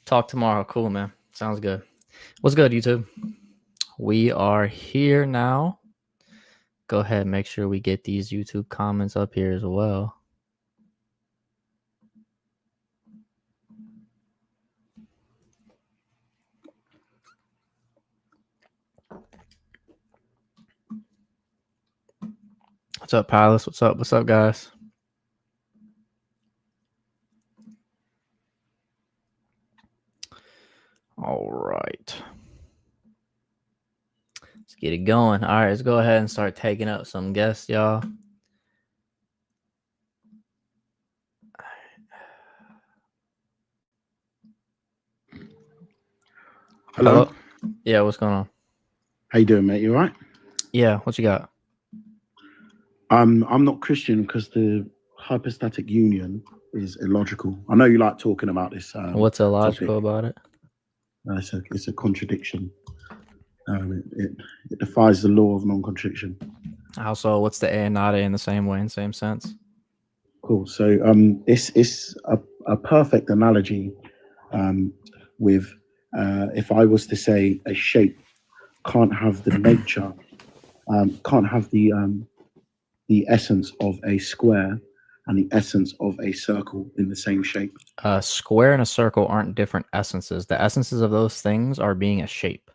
Talk tomorrow. Cool, man. Sounds good. What's good, YouTube? We are here now. Go ahead and make sure we get these YouTube comments up here as well. What's up, Palace? What's up? What's up, guys? All right. Let's get it going. All right, let's go ahead and start taking up some guests, y'all. Hello. Yeah, what's going on? How you doing, mate? You all right? Yeah, what you got? I'm not Christian because the hypostatic union is illogical. I know you like talking about this. What's illogical about it? It's a contradiction. It defies the law of non-contradiction. How so? What's the A and not A in the same way, in the same sense? Cool. So it's a perfect analogy with if I was to say a shape can't have the nature, can't have the essence of a square and the essence of a circle in the same shape. A square and a circle aren't different essences. The essences of those things are being a shape.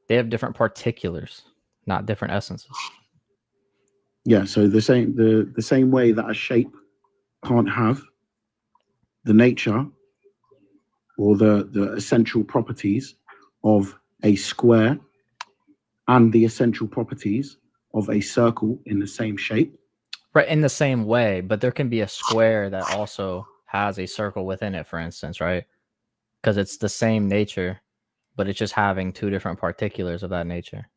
They have different particulars, not different essences. Yeah, so the same way that a shape can't have the nature or the essential properties of a square and the essential properties of a circle in the same shape. Right, in the same way, but there can be a square that also has a circle within it, for instance, right? Because it's the same nature, but it's just having two different particulars of that nature.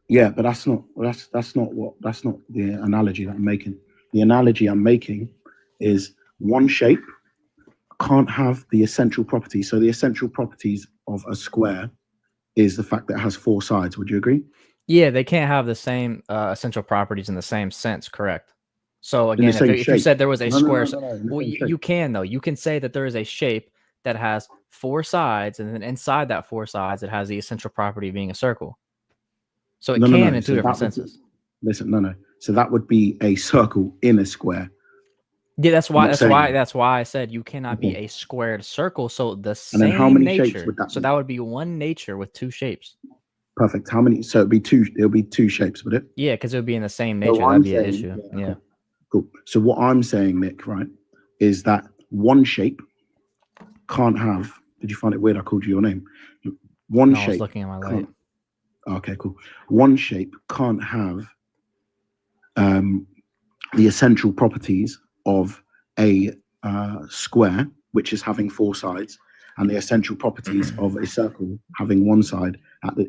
Yeah, but that's not the analogy that I'm making. The analogy I'm making is one shape can't have the essential properties. So the essential properties of a square is the fact that it has four sides. Would you agree? Yeah, they can't have the same essential properties in the same sense, correct? So again, if you said there was a square, well, you can though. You can say that there is a shape that has four sides, and then inside that four sides, it has the essential property of being a circle. So it can in two different senses. Listen, So that would be a circle in a square. Yeah, that's why I said you cannot be a squared circle. So the same and then how many nature. Shapes would that so be? That would be one nature with two shapes. Perfect. How many? So it'll be two shapes, would it? Yeah, because it would be in the same nature. That'd be an issue. Yeah. Cool. So what I'm saying, Nick, right, is that one shape can't have. Did you find it weird I called you your name? One shape. I was looking at my light. Okay, cool. One shape can't have the essential properties of a square, which is having four sides, and the essential properties of a circle having one side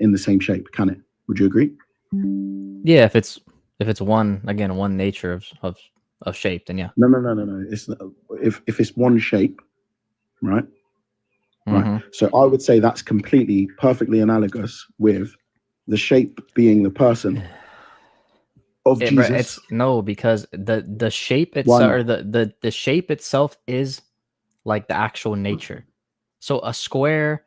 in the same shape. Can it? Would you agree? Yeah, if it's one nature of shape, then yeah. No. It's if it's one shape, right? Right. So I would say that's perfectly analogous with the shape being the person of Jesus. Because the shape itself, or the shape itself is like the actual nature. So a square,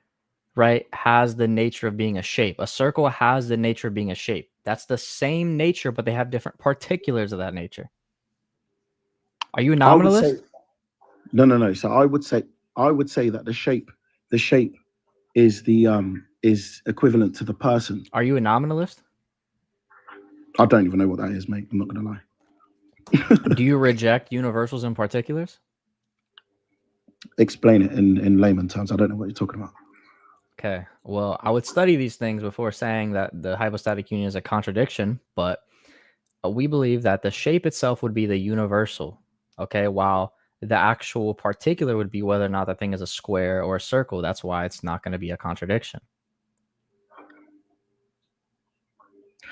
right, has the nature of being a shape. A circle has the nature of being a shape. That's the same nature, but they have different particulars of that nature. Are you a nominalist? No. So I would say that the shape is is equivalent to the person. Are you a nominalist? I don't even know what that is, mate. I'm not gonna lie. Do you reject universals and particulars? Explain it in layman terms. I don't know what you're talking about. Okay. Well, I would study these things before saying that the hypostatic union is a contradiction, but we believe that the shape itself would be the universal, okay, while the actual particular would be whether or not that thing is a square or a circle. That's why it's not going to be a contradiction.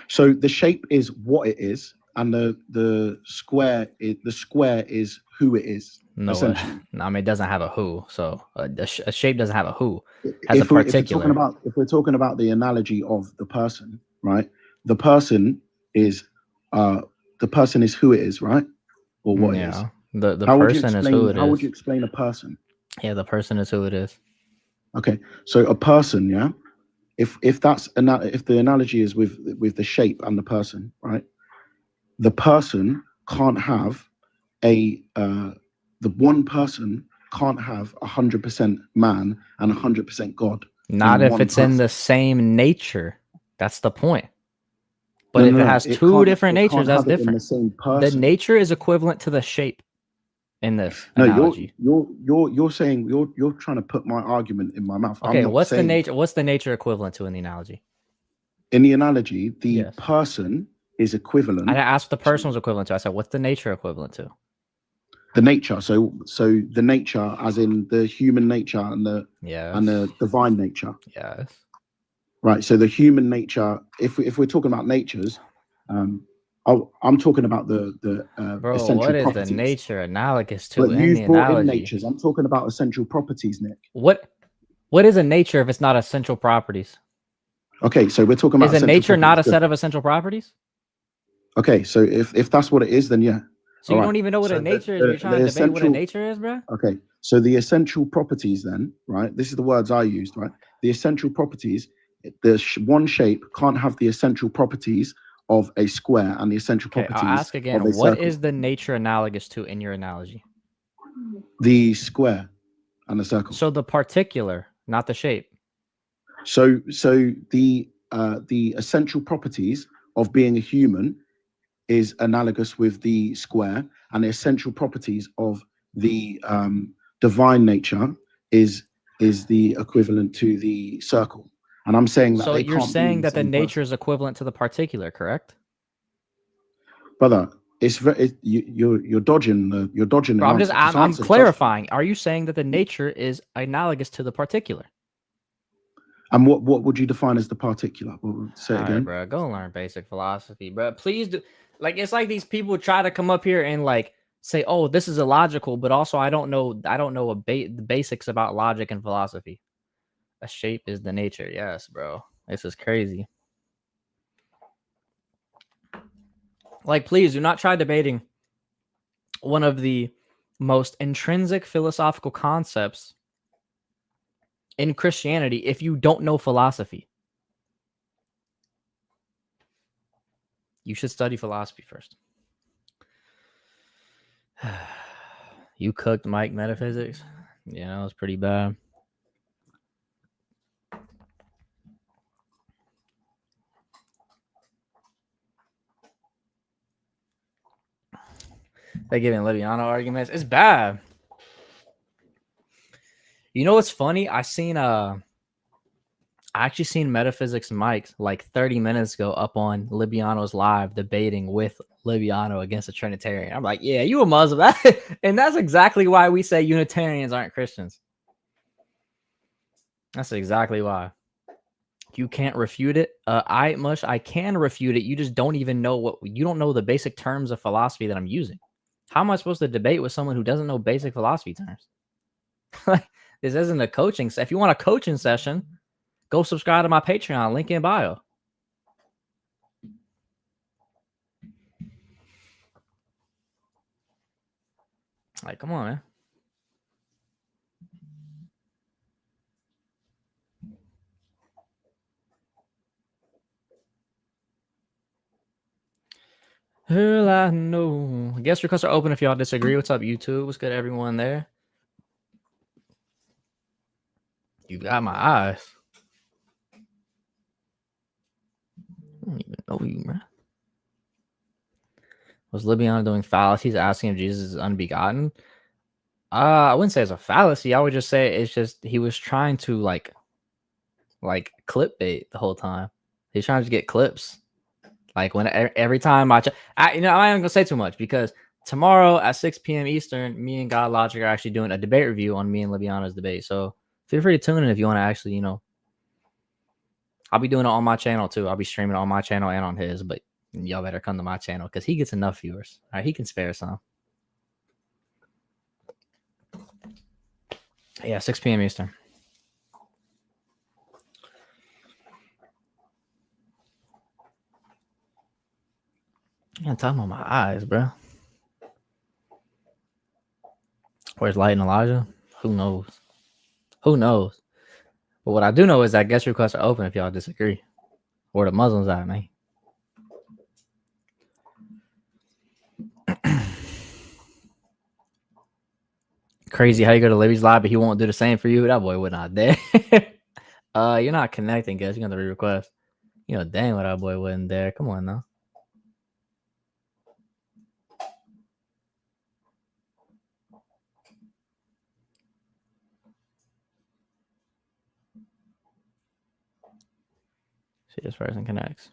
So the shape is what it is, and the square is who it is. No, I mean, it doesn't have a who. So a shape doesn't have a who. It has a particular. If we're talking about the analogy of the person, right? The person is who it is, right? Or what it is. The person is who it is. How would you explain a person? Yeah, the person is who it is. Okay, so a person, yeah. If the analogy is with the shape and the person, right? The person can't have the one person can't have 100% man and 100% God Not in if one it's in person. the same nature. That's the point. But No, if no, it no. has two different It natures, can't that's have it in different. the same The person. nature is equivalent to the shape in this No, analogy. you're saying you're trying to put my argument in my mouth. Okay, I'm not what's the saying nature? What's the nature equivalent to in the analogy? in the analogy, the Yes. person is I equivalent didn't ask the person to was equivalent to. I said, what's the nature equivalent to? the nature. So the nature, as in the human nature and the Yes. divine nature. Yes. Right. So the human nature, if we're talking about natures, I'm talking about the Bro, essential what is the properties. nature analogous to But in the you've brought in analogy? natures. I'm talking about essential properties, Nick. What is a nature if it's not essential properties? Okay, so we're talking about Is a essential nature properties. not a Good. set of essential properties? Okay, so if that's what it is, then yeah. So All you right. don't even know what a So nature is, but you're trying to debate what a essential. nature is, bro? Okay, so the essential properties, then, right? This is the words I used, right? The essential properties. One shape can't have the essential properties of a square and the essential Okay, I'll properties ask of again. a What circle. is the nature analogous to in your analogy? The square and the circle. So the particular, not the shape. So the essential properties of being a human is analogous with the square, and the essential properties of the divine nature is the equivalent to the circle. And I'm saying that So they you're can't be saying the that the same nature person. is equivalent to the particular, correct? Brother, you're dodging an Bro, answer. Just I'm answer the question. clarifying. Are you saying that the nature is analogous to the particular? And what would you define as the particular? Say it All right, again. bro. Go learn basic philosophy, bro. Please do. Like, it's like these people try to come up here and like say, "Oh, this is illogical," but also I don't know. The basics about logic and philosophy. A shape is the nature. Yes, bro. This is crazy. Like, please do not try debating one of the most intrinsic philosophical concepts in Christianity if you don't know philosophy. You should study philosophy first. You cooked Mike Metaphysics? Yeah, that was pretty bad. They giving Liviano arguments. It's bad. You know what's funny? I actually seen Metaphysics Mike like 30 minutes ago up on Libiano's live debating with Libiano against a Trinitarian. I'm like, yeah, you a Muslim. And that's exactly why we say Unitarians aren't Christians. That's exactly why. You can't refute it. I can refute it. You just don't even know you don't know the basic terms of philosophy that I'm using. How am I supposed to debate with someone who doesn't know basic philosophy terms? This isn't a coaching. If you want a coaching session, go subscribe to my Patreon. Link in bio. Like, come on, man. Hell, I know. Guest requests are open if y'all disagree. What's up, YouTube? What's good, everyone there? You got my eyes. I don't even know you, man. Was Libiano doing fallacies, asking if Jesus is unbegotten? I wouldn't say it's a fallacy. I would just say it's just he was trying to like clickbait the whole time. He's trying to get clips. Like when every time I'm not gonna say too much because tomorrow at 6 p.m. Eastern, me and God Logic are actually doing a debate review on me and Libiano's debate. So feel free to tune in if you want to actually, I'll be doing it on my channel too. I'll be streaming on my channel and on his, but y'all better come to my channel because he gets enough viewers. All right, he can spare some. Yeah, 6 p.m. Eastern. I'm talking about my eyes, bro. Where's Light and Elijah? Who knows? Who knows? But what I do know is that guest requests are open if y'all disagree. Where the Muslims at, man? Crazy how you go to Libby's live, but he won't do the same for you. That boy would not dare. You're not connecting, guys. You're gonna re-request. You know, dang, what that boy wasn't there. Come on now. See, this person connects.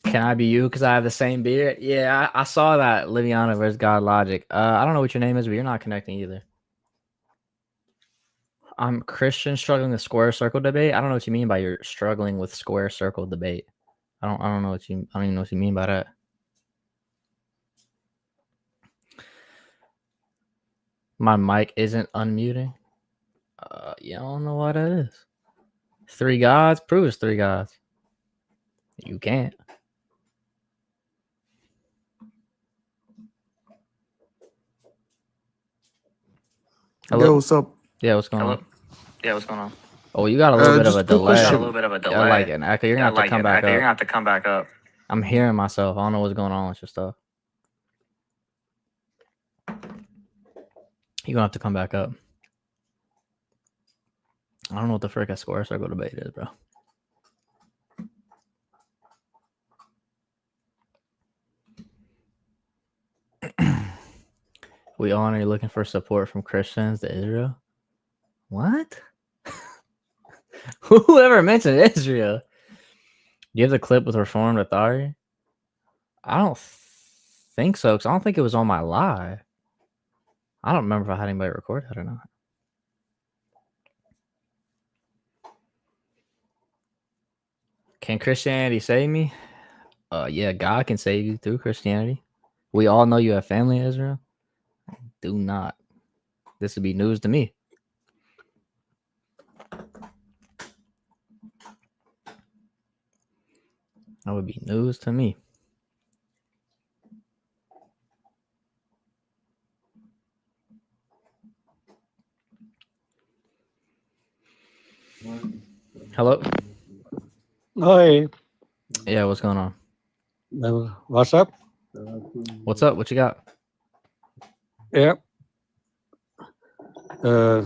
Can I be you because I have the same beard? Yeah, I saw that Liviana versus God Logic. I don't know what your name is, but you're not connecting either. I'm Christian struggling with square circle debate. I don't know what you mean by you're struggling with square circle debate. I don't know what you. I don't even know what you mean by that. My mic isn't unmuting. Yeah, I don't know why that is. 3 gods? Prove it's 3 gods. You can't. Hello? Yo, what's up? Yeah, what's going on? Yeah, what's going on? Oh, you got a little bit of Just a a quick delay. question. A little bit of a delay. Yeah, like an echo. You're gonna have to come back up. You're gonna have to come back up. I'm hearing myself. I don't know what's going on with your stuff. You're gonna have to come back up. I don't know what the frick a square circle debate is, bro. We all are looking for support from Christians to Israel. What? Whoever mentioned Israel? Do you have the clip with Reformed Authority? I don't think so, because I don't think it was on my live. I don't remember if I had anybody record that or not. Can Christianity save me? Yeah, God can save you through Christianity. We all know you have family in Israel. Do not. This would be news to me. That would be news to me. Hello? Hi. Yeah, what's going on? What's up? What's up? What you got? Yeah. Tell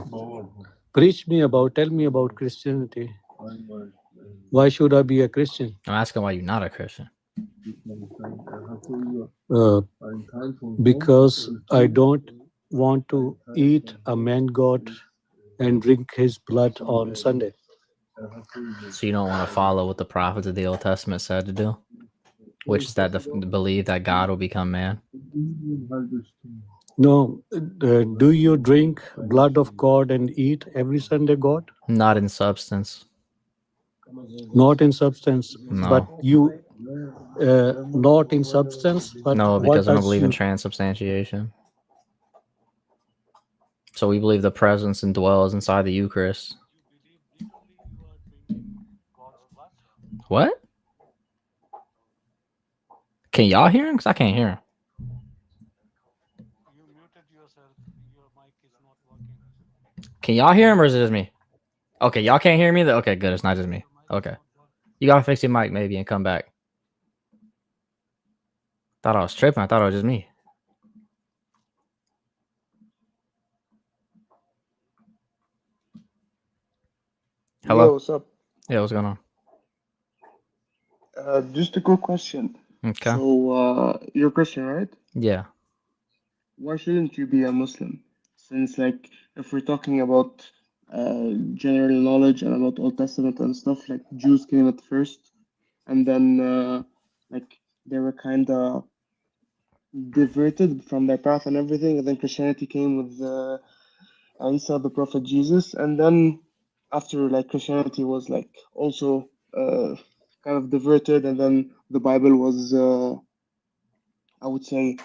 me about Christianity. Why should I be a Christian? I'm asking why you're not a Christian. Because I don't want to eat a man goat and drink his blood on Sunday. So you don't want to follow what the prophets of the Old Testament said to do? Which is that believe that God will become man? No. Do you drink blood of God and eat every Sunday God? Not in substance. Not in substance. No. But you, not in substance, but No, what because I don't does believe in you... transubstantiation. So we believe the presence indwells inside the Eucharist. What? Can y'all hear him? Because I can't hear him. You muted yourself. Your mic is not working. Can y'all hear him or is it just me? Okay, y'all can't hear me? Okay, good. It's not just me. Okay. You got to fix your mic maybe and come back. Thought I was tripping. I thought it was just me. Hello? Yo, what's up? Yeah, what's going on? Just a quick question. Okay. So, you're Christian, right? Yeah. Why shouldn't you be a Muslim? Since, like, if we're talking about general knowledge and about Old Testament and stuff, like Jews came at first, and then like they were kind of diverted from their path and everything, and then Christianity came with Isa, the prophet Jesus, and then after like Christianity was like also kind of diverted, and then the Bible was I would say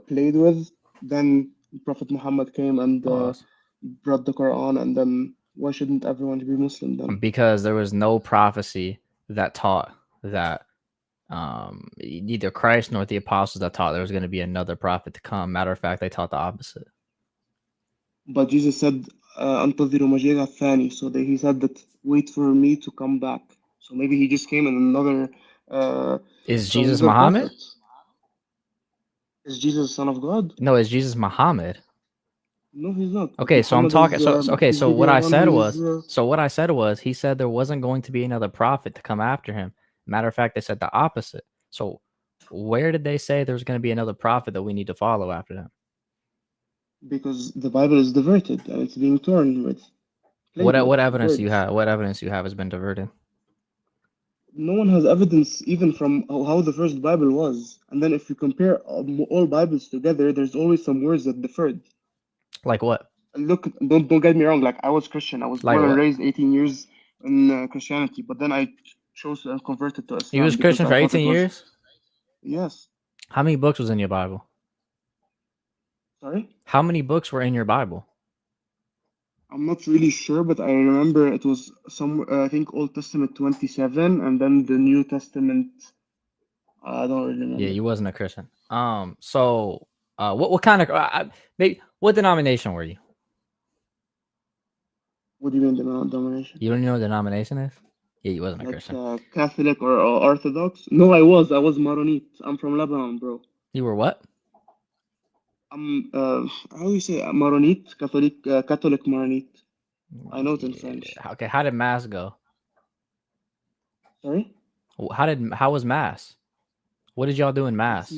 played with. Then Prophet Muhammad came and Pause. brought the Quran, and then why shouldn't everyone be Muslim then? Because there was no prophecy that taught that neither Christ nor the apostles that taught there was going to be another prophet to come. Matter of fact, they taught the opposite. But Jesus said, "أنتظروا مجيء الثاني." So he said that wait for me to come back. So maybe he just came in another. Is Jesus Muhammad? Prophet. Is Jesus the Son of God? No, is Jesus Muhammad? No, he's not. Okay, so I'm talking. So what I said was, he said there wasn't going to be another prophet to come after him. Matter of fact, they said the opposite. So where did they say there's going to be another prophet that we need to follow after them? Because the Bible is diverted and it's being torn with. What evidence do you have? What evidence you have has been diverted? No one has evidence even from how the first Bible was. And then if you compare all Bibles together, there's always some words that differed. Like what? Look, don't get me wrong. Like I was Christian. I was born and raised 18 years in Christianity, but then I chose and converted to Islam. You was Christian for 18 years? Yes. How many books was in your Bible? Sorry? How many books were in your Bible? I'm not really sure, but I remember it was I think Old Testament 27, and then the New Testament. I don't really remember. Yeah, you wasn't a Christian. So, what kind of maybe what denomination were you? What do you mean denomination? You don't know what denomination is? Yeah, you wasn't a Christian. Catholic or Orthodox? No, I was Maronite. I'm from Lebanon, bro. You were what? I'm how do you say Maronite? Catholic Maronite. I know it in French. Okay, how did Mass go? Sorry? How was Mass? What did y'all do in Mass?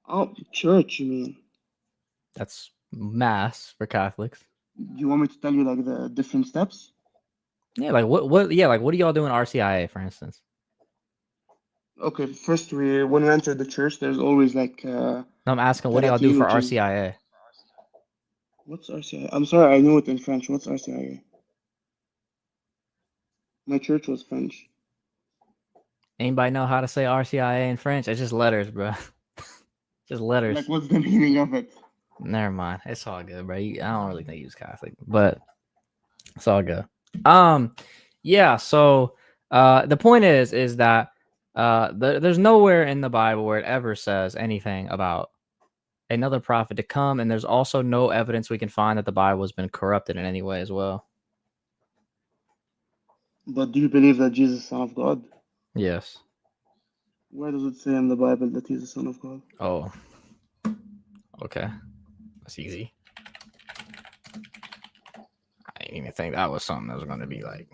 Oh, church, you mean? That's Mass for Catholics. You want me to tell you like the different steps? Yeah, like what do y'all do in RCIA, for instance? Okay, first when we enter the church, there's always like No, I'm asking, what do y'all do for RCIA? What's RCIA? I'm sorry, I knew it in French. What's RCIA? My church was French. Anybody know how to say RCIA in French? It's just letters, bro. Just letters. Like, what's the meaning of it? Never mind. It's all good, bro. I don't really think he was Catholic, but it's all good. Yeah. So, the point is that there's nowhere in the Bible where it ever says anything about another prophet to come, and there's also no evidence we can find that the Bible has been corrupted in any way as well. But do you believe that Jesus is the Son of God? Yes. Where does it say in the Bible that he's the Son of God? Oh. Okay. That's easy. I didn't even think that was something that was going to be like.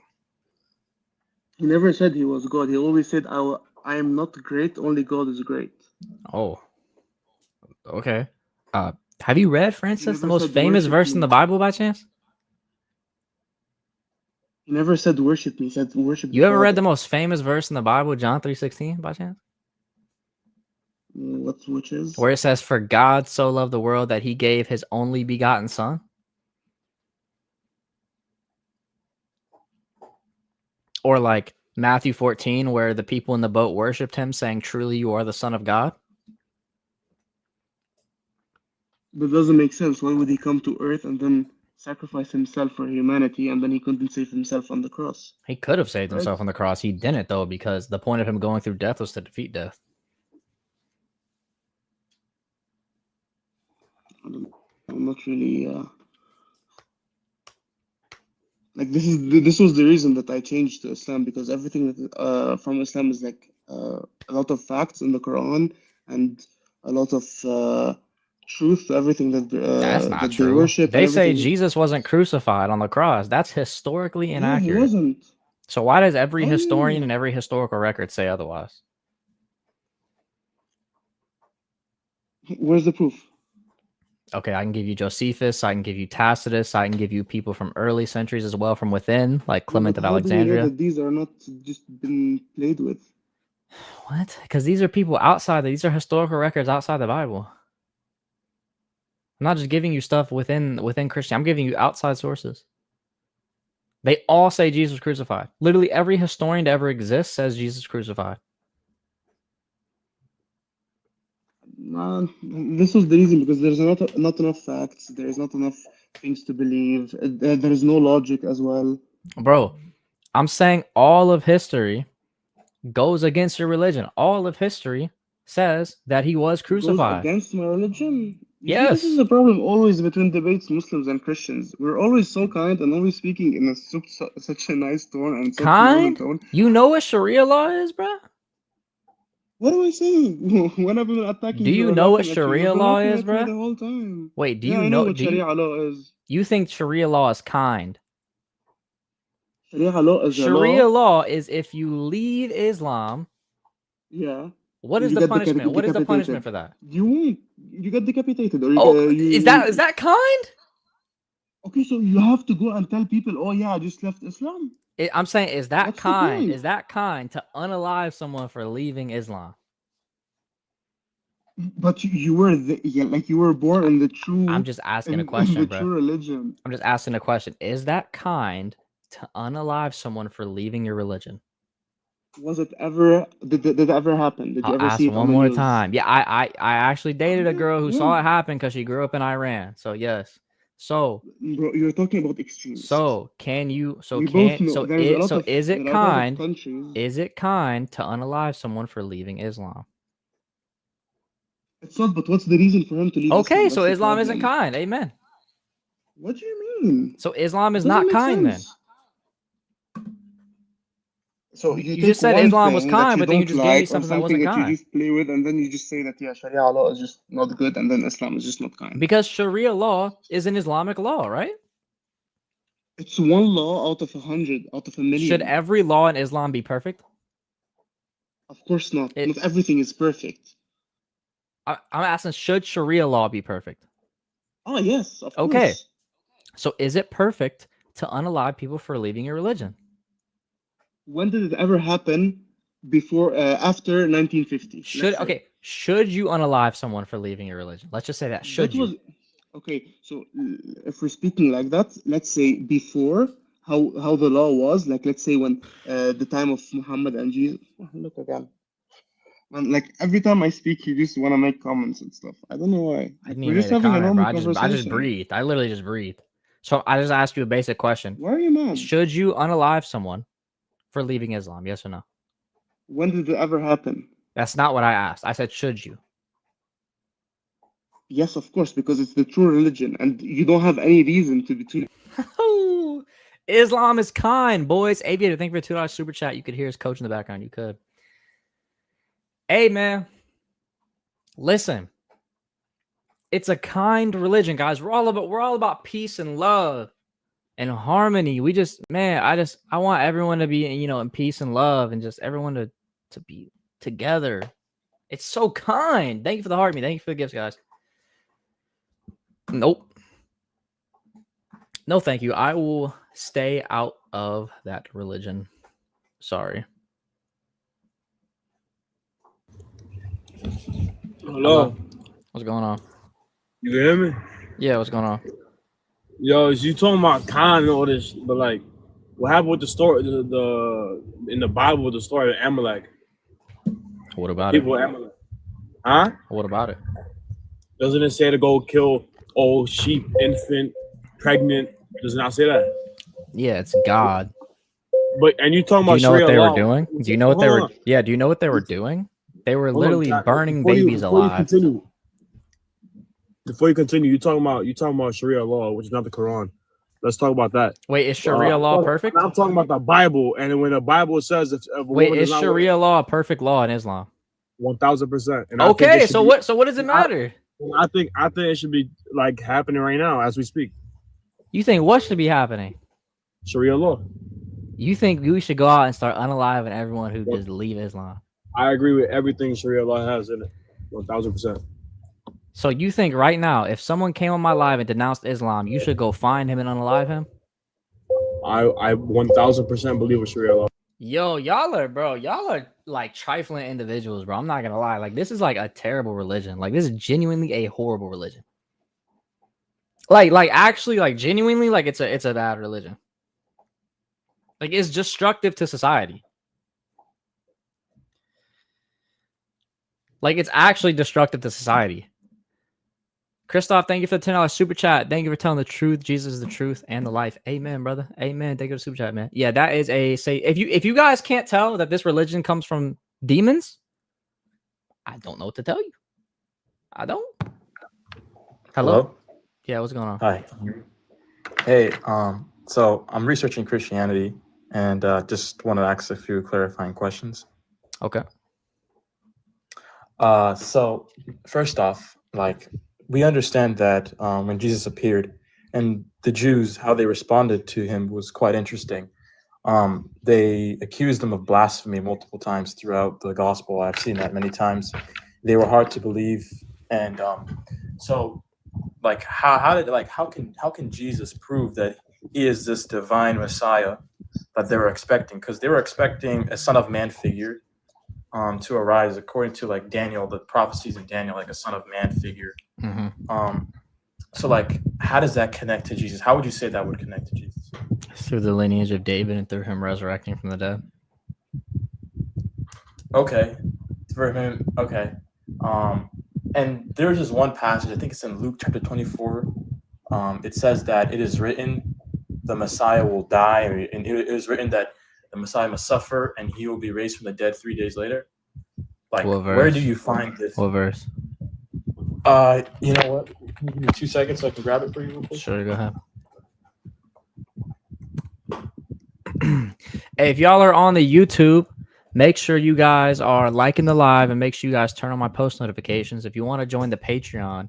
He never said he was God. He always said, I am not great, only God is great. Oh. Okay. Have you read, for instance, the most famous verse in the Bible by chance? He never said worship me. He said worship. You ever read the most famous verse in the Bible, John 3:16, by chance? Which is? Where it says, "For God so loved the world that he gave his only begotten son." Or like Matthew 14, where the people in the boat worshipped him, saying, "Truly you are the Son of God." That doesn't make sense. Why would he come to earth and then sacrifice himself for humanity, and then he couldn't save himself on the cross? He could have saved himself on the cross. He didn't, though, because the point of him going through death was to defeat death. I'm not really like this was the reason that I changed to Islam, because everything that from Islam is like a lot of facts in the Quran and a lot of truth to everything that that's not that true. they worship. They say Jesus wasn't crucified on the cross. That's historically inaccurate. He wasn't. So why does every historian and every historical record say otherwise? Where's the proof? Okay, I can give you Josephus, I can give you Tacitus, I can give you people from early centuries as well from within, like Clement of Alexandria. Do you know that these are not just been played with? What? Because these are people outside. These are historical records outside the Bible. I'm not just giving you stuff within Christian. I'm giving you outside sources. They all say Jesus was crucified. Literally every historian to ever exist says Jesus crucified. This was the reason, because there's not enough facts. There's not enough things to believe. There is no logic as well. Bro, I'm saying all of history goes against your religion. All of history says that he was Goes crucified. against my religion. You see, Yes. this is the problem always between debates, Muslims and Christians. We're always so kind and always speaking in such a nice tone and such Kind? tone. You know what Sharia law is, bro? What am I saying? When I've been attacking Do you or know what laughing at you, Sharia you've been law laughing is, at me bro? the whole time. Wait, do Yeah, you I know know? what Do Sharia law is. you think Sharia law is kind? Sharia law is a Sharia law. law is if you leave Islam, Yeah. what is You the get punishment? What is the punishment decapitated. for that? You won't. You get decapitated, or Oh, is you. that kind? Okay, so you have to go and tell people, oh yeah, I just left Islam. I'm saying, is that What's the kind? point? Is that kind to unalive someone for leaving Islam? But you were like you were born in the true. I'm just asking a in question, the bro. true religion. I'm just asking a question. Is that kind to unalive someone for leaving your religion? Was it ever? Did it ever happen? Did you I'll ever ask see it on one the more news? time. Yeah, I actually dated a Okay, girl who yeah. saw it happen because she grew up in Iran. So yes. So Bro, you're talking about extremists. can you? So We both can know so there's a it lot so of is it there are a lot of kind? countries. Is it kind to unalive someone for leaving Islam? It's not, but what's the reason for him to leave Okay, Islam? so That's the Islam isn't problem. kind. Amen. What do you mean? So Islam It is doesn't not make kind then. sense. So you You take just said one Islam was thing that kind, you but then you don't just gave me like or something that something wasn't that you kind. just play with, and then you just say that yeah, Sharia law is just not good, and then Islam is just not kind. Because Sharia law is an Islamic law, right? It's one law out of 100, out of a million. Should every law in Islam be perfect? Of course not. Not everything is perfect. I'm asking, should Sharia law be perfect? Oh yes, of Okay. course. So is it perfect to unalive people for leaving your religion? When did it ever happen? Before, after 1950? Should you unalive someone for leaving your religion? Let's just say that. Should you? Okay. So if we're speaking like that, let's say before how the law was, like let's say when the time of Muhammad and Jesus. Oh, look again. Man, like every time I speak, you just want to make comments and stuff. I don't know why. I didn't We're even just make a having a comment, bro. normal I just conversation. breathed. I literally just breathed. So I just asked you a basic question. Why are you mad? Should you unalive someone for leaving Islam? Yes or no? When did it ever happen? That's not what I asked. I said, should you? Yes, of course, because it's the true religion, and you don't have any reason to be. Islam is kind, boys. Aviator, thank you for $2 super chat. You could hear his coach in the background. You could. Hey, man. Listen. It's a kind religion, guys. We're all about peace and love and harmony. We just, man, I want everyone to be, in peace and love, and just everyone to be together. It's so kind. Thank you for the heart, me. Thank you for the gifts, guys. Nope. No, thank you. I will stay out of that religion. Sorry. Hello. What's going on? You hear me? Yeah, what's going on? Yo, is you talking about Khan and all this, but like, what happened with the story, the in the Bible, the story of Amalek? What about People it? Amalek. Huh? What about it? Doesn't it say to go kill old sheep, infant, pregnant? Does it not say that? Yeah, it's God. But and you talking Do about you know what Sharia they were law? doing? Do you know what they were? Yeah, do you know what they were doing? They were literally burning babies alive. Before you continue, you're talking about Sharia law, which is not the Quran. Let's talk about that. Wait, is Sharia law perfect? I'm talking about the Bible, and when the Bible says if a Wait, woman is does not Sharia law a perfect law in Islam? 1000%. And Okay, so what does it matter? I think it should be like happening right now as we speak. You think what should be happening? Sharia law. You think we should go out and start unaliving everyone who just leave Islam? I agree with everything Sharia law has in it. 1000%. So you think right now, if someone came on my live and denounced Islam, you should go find him and unalive him? I 1000% believe in Sharia law. Yo, y'all are like trifling individuals, bro. I'm not gonna lie. Like, this is like a terrible religion. Like, this is genuinely a horrible religion. Like actually, like genuinely, like it's a bad religion. Like, it's destructive to society. Like, it's actually destructive to society. Christoph, thank you for the $10 super chat. Thank you for telling the truth. Jesus is the truth and the life. Amen, brother. Amen. Thank you for the super chat, man. Yeah, that is a say. If you guys can't tell that this religion comes from demons, I don't know what to tell you. I don't. Hello? Yeah, what's going on? Hi. Hey, so I'm researching Christianity and just want to ask a few clarifying questions. Okay. So first off, like we understand that when Jesus appeared and the Jews, how they responded to him was quite interesting. They accused him of blasphemy multiple times throughout the gospel. I've seen that many times. They were hard to believe. And so like how can Jesus prove that he is this divine Messiah that they were expecting? Because they were expecting a son of man figure to arise according to like Daniel, the prophecies of Daniel, like a son of man figure. So like how does that connect to Jesus? How would you say that would connect to Jesus? Through the lineage of David and through him resurrecting from the dead. Okay. For him, okay. And there's this one passage, I think it's in Luke chapter 24. It says that it is written the Messiah will die, and it is written that the Messiah must suffer and he will be raised from the dead 3 days later. Like, where do you find this? What verse? You know what? Can you give me 2 seconds so I can grab it for you real quick? Sure, go ahead. Hey, if y'all are on the YouTube, make sure you guys are liking the live and make sure you guys turn on my post notifications. If you want to join the Patreon,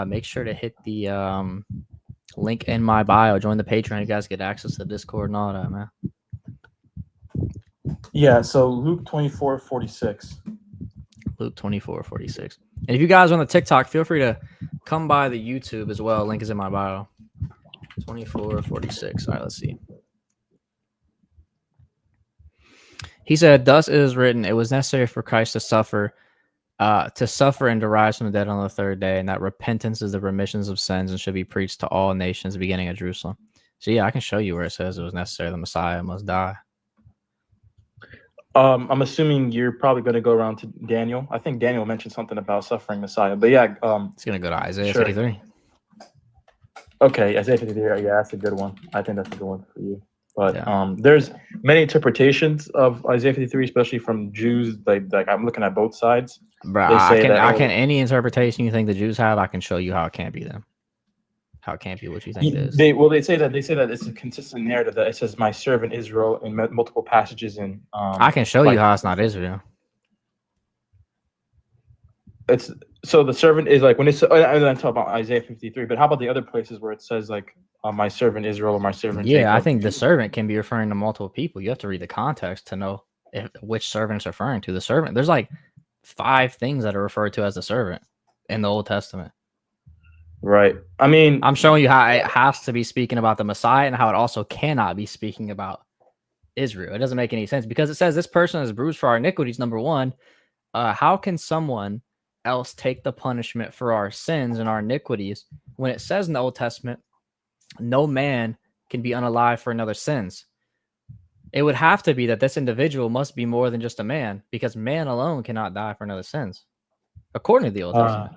make sure to hit the link in my bio. Join the Patreon. You guys get access to Discord and all that, man. Yeah, so Luke 24:46. Luke 24:46. And if you guys are on the TikTok, feel free to come by the YouTube as well. Link is in my bio. 24:46. All right, let's see. He said, "Thus it is written, it was necessary for Christ to suffer and to rise from the dead on the third day, and that repentance is the remissions of sins and should be preached to all nations, beginning at Jerusalem." So yeah, I can show you where it says it was necessary the Messiah must die. I'm assuming you're probably going to go around to Daniel. I think Daniel mentioned something about suffering Messiah, but yeah, it's going to go to Isaiah sure. 53. Okay, Isaiah 53. Yeah, that's a good one. I think that's a good one for you. But there's many interpretations of Isaiah 53, especially from Jews. Like I'm looking at both sides. Bro, I can any interpretation you think the Jews have, I can show you how it can't be them. How it can't be what you think it is. They say that it's a consistent narrative that it says my servant Israel in multiple passages in. I can show you how it's not Israel. It's so the servant is like when it's. I'm talking about Isaiah 53, but how about the other places where it says like my servant Israel or my servant? Yeah, Jacob? I think the servant can be referring to multiple people. You have to read the context to know which servant it's referring to. The servant. There's like 5 things that are referred to as the servant in the Old Testament. Right. I mean, I'm showing you how it has to be speaking about the Messiah and how it also cannot be speaking about Israel. It doesn't make any sense because it says this person is bruised for our iniquities. Number one, how can someone else take the punishment for our sins and our iniquities when it says in the Old Testament, no man can be unalive for another's sins? It would have to be that this individual must be more than just a man because man alone cannot die for another's sins, according to the Old Testament.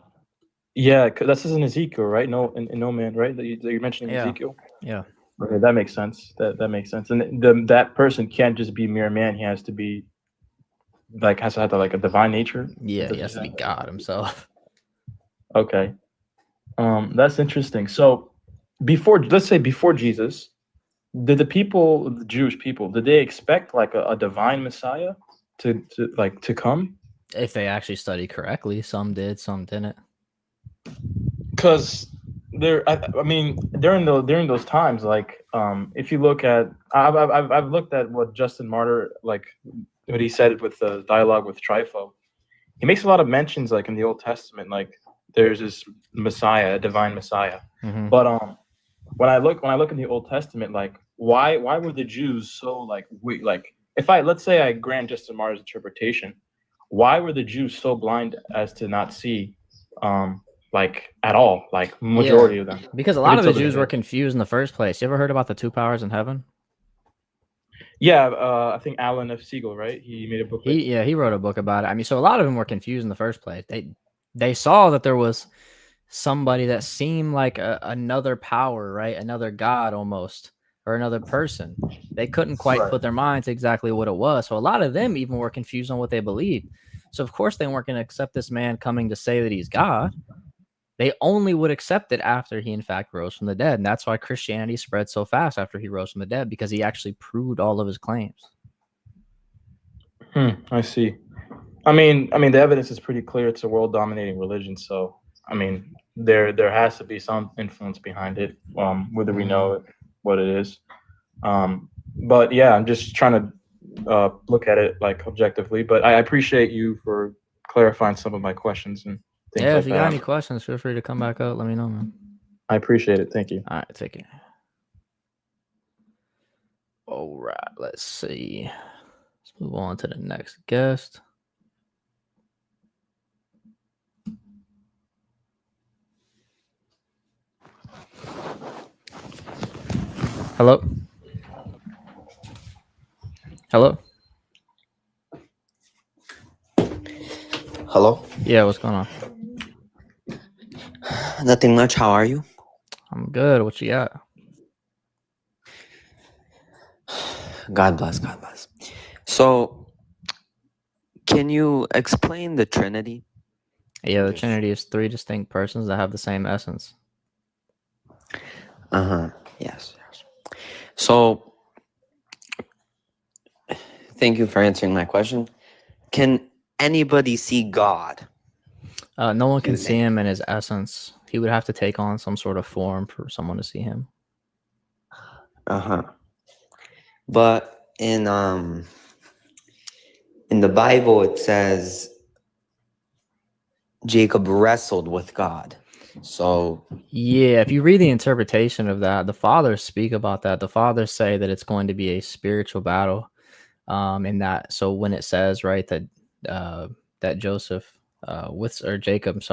Yeah, that's in Ezekiel, right? No, in no man, right? That you're mentioning Ezekiel. Yeah. Okay, that makes sense. That makes sense. And that person can't just be mere man. He has to be has to have like a divine nature. Yeah, he has to be God himself. Okay, that's interesting. So let's say before Jesus, did the Jewish people, did they expect like a divine Messiah to come? If they actually studied correctly, some did, some didn't. Because I mean, during those times, like if you look at, I've looked at what Justin Martyr, like what he said with the dialogue with Trypho. He makes a lot of mentions like in the Old Testament, like there's this Messiah, a divine Messiah. Mm-hmm. But when I look in the Old Testament, like why were the Jews so let's say I grant Justin Martyr's interpretation, why were the Jews so blind as to not see at all, like majority of them? Because a lot of the Jews were confused in the first place. You ever heard about the 2 powers in heaven? Yeah, I think Alan F. Siegel, right? He made a book. He wrote a book about it. I mean, so a lot of them were confused in the first place. They saw that there was somebody that seemed like another power, right? Another god almost, or another person. They couldn't quite put their mind to exactly what it was. So a lot of them even were confused on what they believed. So of course they weren't going to accept this man coming to say that he's God. They only would accept it after he in fact rose from the dead. And that's why Christianity spread so fast after he rose from the dead, because he actually proved all of his claims. I see. I mean, the evidence is pretty clear. It's a world-dominating religion, so I mean, there has to be some influence behind it, whether we know what it is. But yeah, I'm just trying to look at it like objectively. But I appreciate you for clarifying some of my questions and things like that. If you got any questions, feel free to come back up. Let me know, man. I appreciate it. Thank you. All right, take it. All right, let's see. Let's move on to the next guest. Hello? Hello? Hello? Yeah, what's going on? Nothing much. How are you? I'm good. What you got? God bless. God bless. So, can you explain the Trinity? Yeah, the Trinity is 3 distinct persons that have the same essence. Yes. So, thank you for answering my question. Can anybody see God? No one can see him in his essence. He would have to take on some sort of form for someone to see him. But in the Bible, it says Jacob wrestled with God. So yeah, if you read the interpretation of that, the fathers speak about that. The fathers say that it's going to be a spiritual battle. In that, so when it says right that Jacob,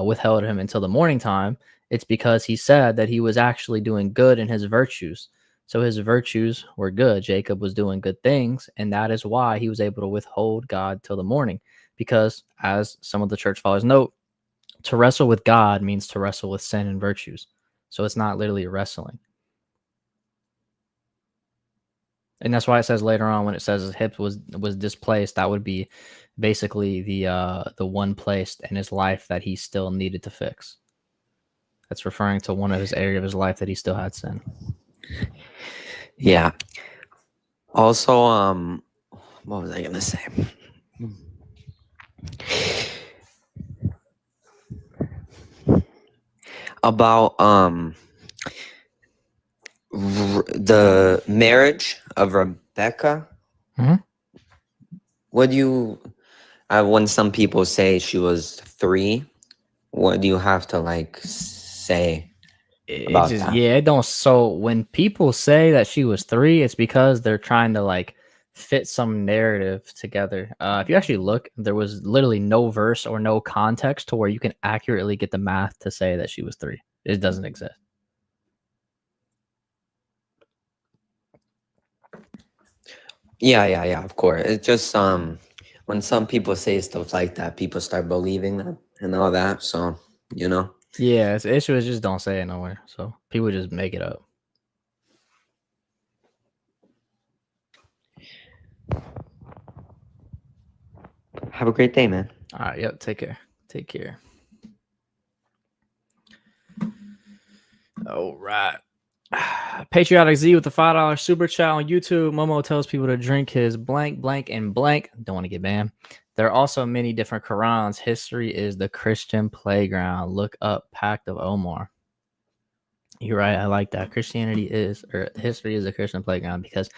withheld him until the morning time, it's because he said that he was actually doing good in his virtues. So his virtues were good. Jacob was doing good things, and that is why he was able to withhold God till the morning. Because as some of the church fathers note, to wrestle with God means to wrestle with sin and virtues. So it's not literally wrestling. And that's why it says later on when it says his hip was displaced, that would be basically the one place in his life that he still needed to fix. That's referring to one of his area of his life that he still had sin. Yeah. Also, what was I gonna say? About the marriage of Rebecca. What do you when some people say she was 3, what do you have to like say about that? Yeah, it don't. So when people say that she was 3, it's because they're trying to like fit some narrative together. If you actually look, there was literally no verse or no context to where you can accurately get the math to say that she was 3. It doesn't exist. Yeah, of course. It's just when some people say stuff like that, people start believing them and all that. So, you know. Yeah, the issue is just don't say it nowhere. So people just make it up. Have a great day, man. All right, yep, take care. Take care. All right. Patriotic Z with the $5 super chat on YouTube. Momo tells people to drink his blank, blank, and blank. Don't want to get banned. There are also many different Qurans. History is the Christian playground. Look up Pact of Omar. You're right. I like that. History is the Christian playground because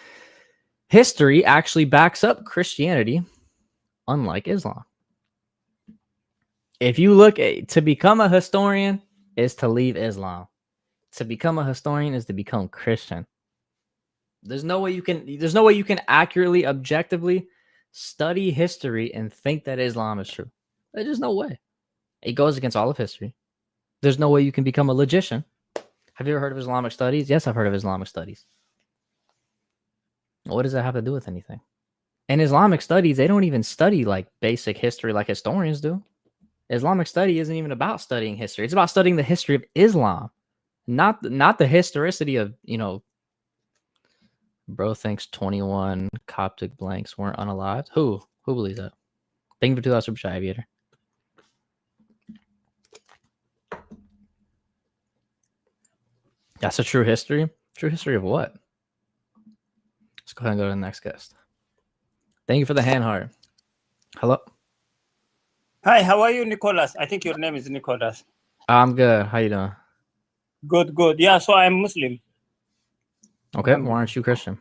history actually backs up Christianity, unlike Islam. If you look at to become a historian is to leave Islam. To become a historian is to become Christian. There's no way you can accurately, objectively study history and think that Islam is true. There's just no way. It goes against all of history. There's no way you can become a logician. Have you ever heard of Islamic studies? Yes, I've heard of Islamic studies. What does that have to do with anything? In Islamic studies, they don't even study like basic history like historians do. Islamic study isn't even about studying history. It's about studying the history of Islam, not the historicity of, you know, bro thinks 21 Coptic blanks weren't unalived. Who believes that? Thank you for 2,000 super chat, Aviator. That's a true history. True history of what? Let's go ahead and go to the next guest. Thank you for the hand heart. Hello. Hi, how are you, Nicholas? I think your name is Nicholas. I'm good. How you doing? Good, good. Yeah, so I'm Muslim. Okay. Why aren't you Christian?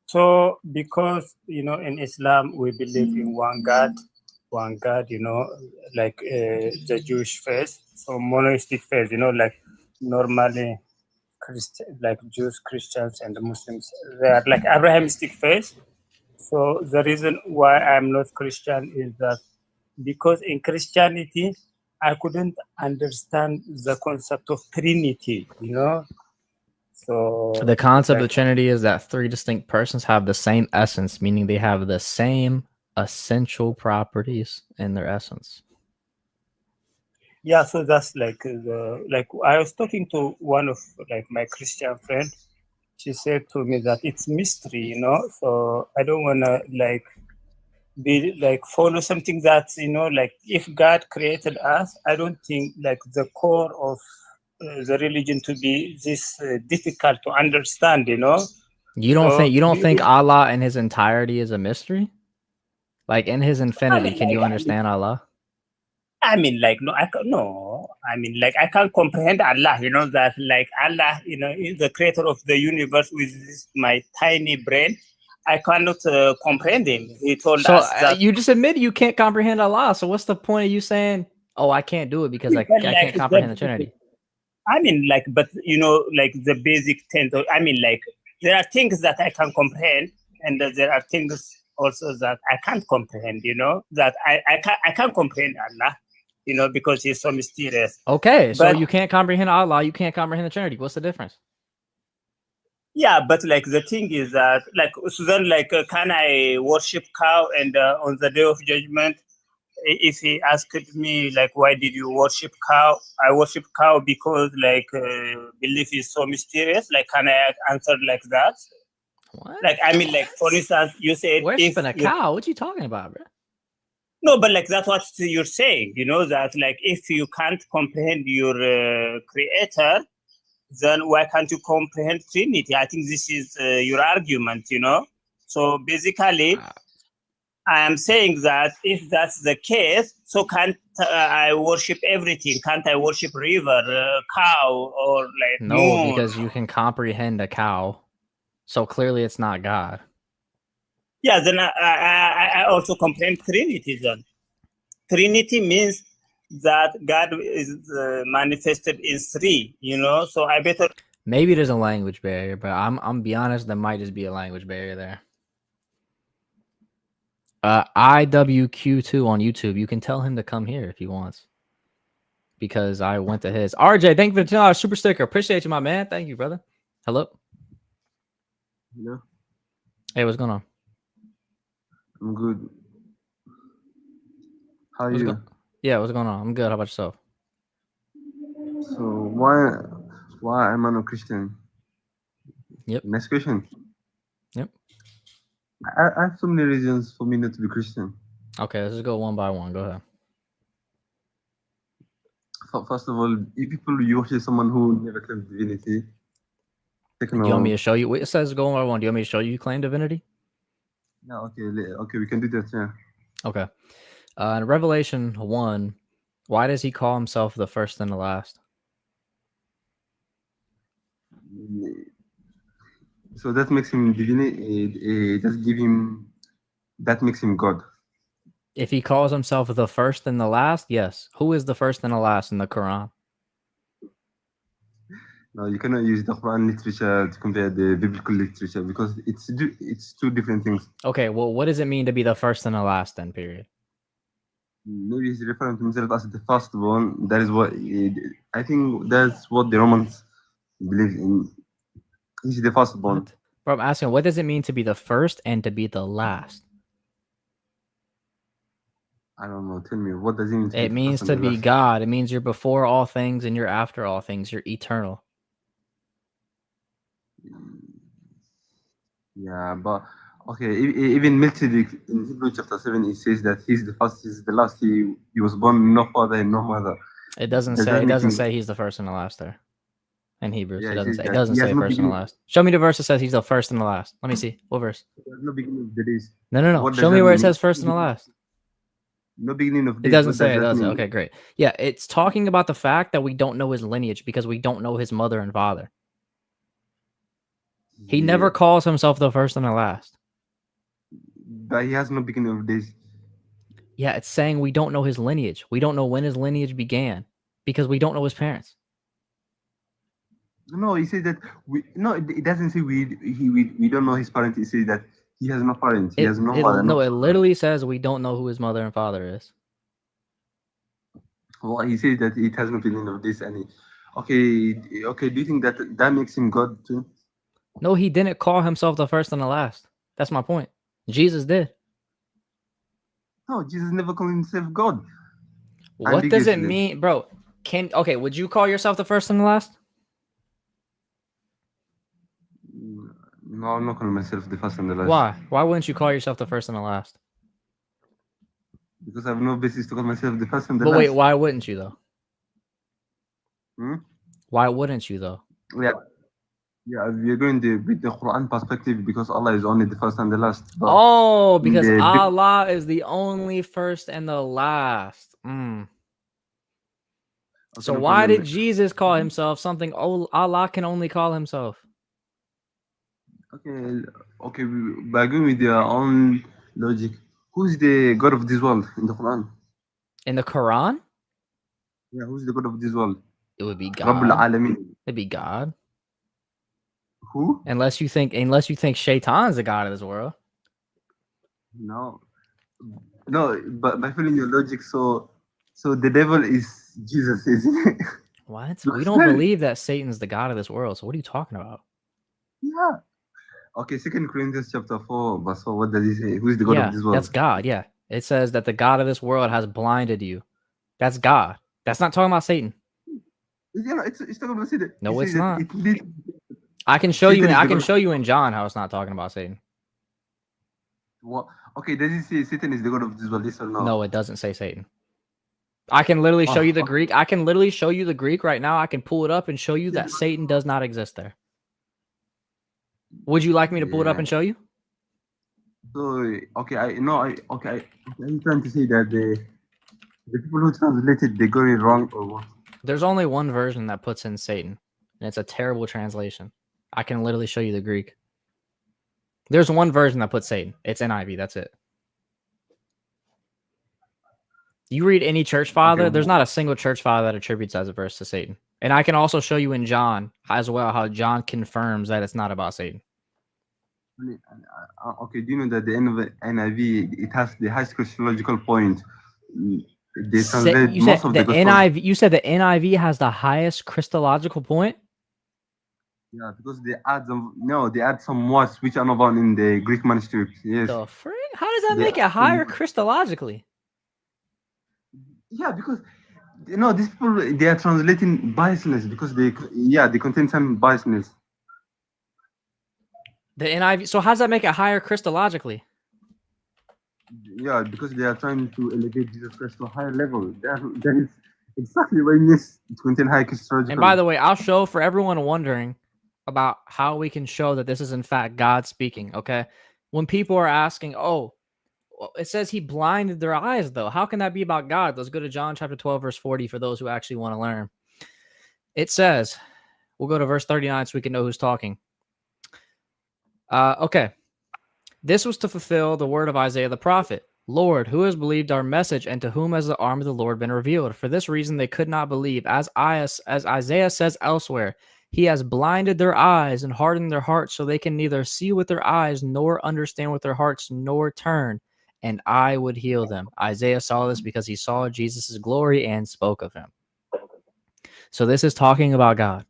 So because, you know, in Islam, we believe in one God, you know, like the Jewish faith. So monotheistic faith, you know, like normally like Jews, Christians, and the Muslims, they are like Abrahamistic faith. So the reason why I'm not Christian is that because in Christianity, I couldn't understand the concept of Trinity, you know. So The concept like, of Trinity is that 3 distinct persons have the same essence, meaning they have the same essential properties in their essence. yeah, so that's like I was talking to one of like my Christian friend. She said to me that it's mystery, you know. So I don't wanna like be like follow something that, you know, like if God created us, I don't think like the core of the religion to be this difficult to understand, you know. You don't think Allah in his entirety is a mystery? Like in his infinity, can you understand Allah? I mean, like, no, I mean, like, I can't comprehend Allah, you know, that, like, Allah, you know, is the creator of the universe with my tiny brain. I cannot comprehend him. He told us that. You just admitted you can't comprehend Allah. So what's the point of you saying, oh, I can't do it because I can't comprehend the Trinity? I mean, like, but, you know, like, the basic I mean, like, there are things that I can comprehend, and there are things also that I can't comprehend, you know, that I can't comprehend Allah, you know, because he's so mysterious. Okay, so you can't comprehend Allah, you can't comprehend the Trinity. What's the difference? Yeah, but like the thing is that, like, so then, like, can I worship cow? And on the day of judgment, if he asked me, like, why did you worship cow? I worship cow because, like, belief is so mysterious. Like, can I answer like that? What? Like, I mean, like, for instance, you said worshiping a cow. What you talking about, bro? No, but like that's what you're saying. You know that, like, if you can't comprehend your creator, then why can't you comprehend Trinity? I think this is your argument, you know. So basically, I am saying that if that's the case, so can't I worship everything? Can't I worship river, cow, or like moon? Because you can comprehend a cow. So clearly it's not God. Yeah, then I also comprehend Trinity then. Trinity means that God is manifested in 3, you know. So I better. Maybe there's a language barrier, but I'm be honest, there might just be a language barrier there. IWQ2 on YouTube. You can tell him to come here if he wants. Because I went to his. RJ, thank you for the $10 super sticker. Appreciate you, my man. Thank you, brother. Hello. Hello. Hey, what's going on? I'm good. How are you? Yeah, what's going on? I'm good. How about yourself? So why am I not Christian? Yep. Next question. Yep. I have so many reasons for me not to be Christian. Okay, let's just go one by one. Go ahead. First of all, if people worship someone who never claimed divinity. Do you want me to show you? It says go one by one. Do you want me to show you claim divinity? Yeah, okay, we can do that, yeah. Okay. In Revelation 1, why does he call himself the first and the last? So that makes him divinity. That makes him God. If he calls himself the first and the last, yes. Who is the first and the last in the Quran? No, you cannot use the Quran literature to compare the biblical literature because it's two different things. Okay, well, what does it mean to be the first and the last then, period? Maybe he's referring to himself as the first one. That is what I think that's what the Romans believe in. He's the first one. Bro, I'm asking, what does it mean to be the first and to be the last? I don't know. Tell me, what does it mean to be It the means first to and the be last? God. It means you're before all things and you're after all things. You're eternal. Yeah, but okay. Even Melchizedek in Hebrew chapter 7, it says that he's the first, he's the last. He was born no father and no mother. It doesn't Does say. that It make doesn't him? say he's the first and the last there in Hebrews. Yeah, It it doesn't says say. It that doesn't he has say no first and the beginning. last. Show me the verse that says he's the first and the last. Let me see. What verse? He has no beginning of the days. No, no, no. What does Show me that where it mean? says first and the last. No beginning of It days. doesn't What does say. It that does it. mean? Okay, great. Yeah, it's talking about the fact that we don't know his lineage because we don't know his mother and father. He never Yeah, calls himself the first and the last. but he has no beginning of days. Yeah, it's saying we don't know his lineage. We don't know when his lineage began because we don't know his parents. No, he says that we. No, it doesn't say we don't know his parents. It says that he has no parents. He has no mother. No. It literally says we don't know who his mother and father is. Well, he says that it has no beginning of this, and okay. Do you think that that makes him God too? No, he didn't call himself the first and the last. That's my point. Jesus did. No, Jesus never called himself God. What does it Ambiguously. mean, bro? Okay, would you call yourself the first and the last? No, I'm not calling myself the first and the last. Why? Why wouldn't you call yourself the first and the last? Because I have no basis to call myself the first and the But last. wait, why wouldn't you though? Hmm? Why wouldn't you though? Yeah, we're going with the Quran perspective because Allah is only the first and the last. But Oh, because the big, Allah is the only first and the last. So no why problem. did Jesus call himself something Allah can only call himself? Okay, by going with your own logic, who's the God of this world in the Quran? In the Quran, Yeah, who's the God of this world? it would be Rabbul God. Alameen. It'd be God. Who? Unless you think Shaitan's the God of this world. No, but by following your logic, so the devil is Jesus, isn't it? What? We don't believe that Satan's the God of this world. So what are you talking about? Yeah. Okay, 2 Corinthians chapter 4, verse 4, what does he say? Who is the God of this world? That's God. Yeah. It says that the God of this world has blinded you. That's God. That's not talking about Satan. Yeah, it's talking about Satan. No, It it's says that not. it leads. I can show Satan is I the can God. show you in John how it's not talking about Satan. What? Okay, does it say Satan is the God of this world? Yes or no? No, it doesn't say Satan. I can literally show you the okay. Greek. I can literally show you the Greek right now. I can pull it up and show you that Satan does not exist there. Would you like me to pull it up and show you? So I'm trying to say that the people who translated they got it wrong or what? There's only one version that puts in Satan, and it's a terrible translation. I can literally show you the Greek. There's one version that puts Satan. It's NIV. That's it. You read any church father, there's not a single church father that attributes as a verse to Satan. And I can also show you in John as well how John confirms that it's not about Satan. Okay, do you know that the end of the NIV it has the highest Christological point? They translate You most said of the the gospel. NIV. You said the NIV has the highest Christological point. Yeah, because they add some words which are not found in the Greek manuscript. Yes. The frick? How does that make it higher Christologically? Yeah, because these people they are translating biasness because they contain some biasness. The NIV. So how does that make it higher Christologically? Yeah, because they are trying to elevate Jesus Christ to a higher level. That is exactly what it means to contain high Christological. And by the way, I'll show for everyone wondering about how we can show that this is in fact God speaking. Okay, when people are asking, "Oh, it says he blinded their eyes," though. How can that be about God? Let's go to John chapter 12, verse 40 for those who actually want to learn. It says, we'll go to verse 39 so we can know who's talking. Okay. This was to fulfill the word of Isaiah the prophet. Lord, who has believed our message, and to whom has the arm of the Lord been revealed? For this reason they could not believe. As Isaiah says elsewhere, he has blinded their eyes and hardened their hearts so they can neither see with their eyes nor understand with their hearts nor turn, and I would heal them. Isaiah saw this because he saw Jesus' glory and spoke of him. So this is talking about God.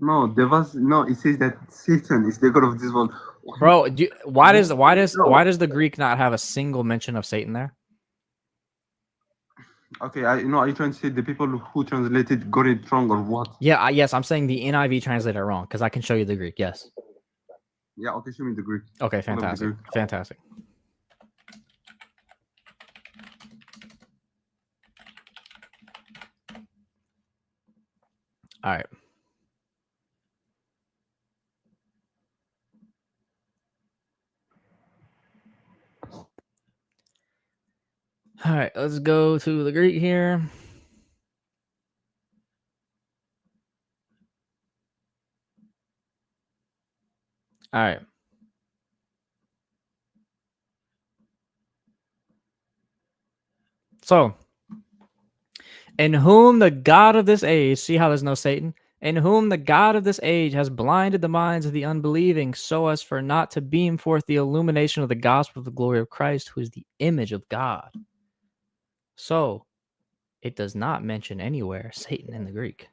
No, it says that Satan is the God of this world. Bro, why does the Greek not have a single mention of Satan there? Okay, are you trying to say the people who translated got it wrong or what? Yeah, yes, I'm saying the NIV translated it wrong because I can show you the Greek. Yes. Yeah, okay, show me the Greek. Okay, Pull up the fantastic. Greek. Fantastic. All right. All right, let's go to the Greek here. All right. So, in whom the God of this age, see how there's no Satan? In whom the God of this age has blinded the minds of the unbelieving, so as for not to beam forth the illumination of the gospel of the glory of Christ, who is the image of God. So, it does not mention anywhere Satan in the Greek.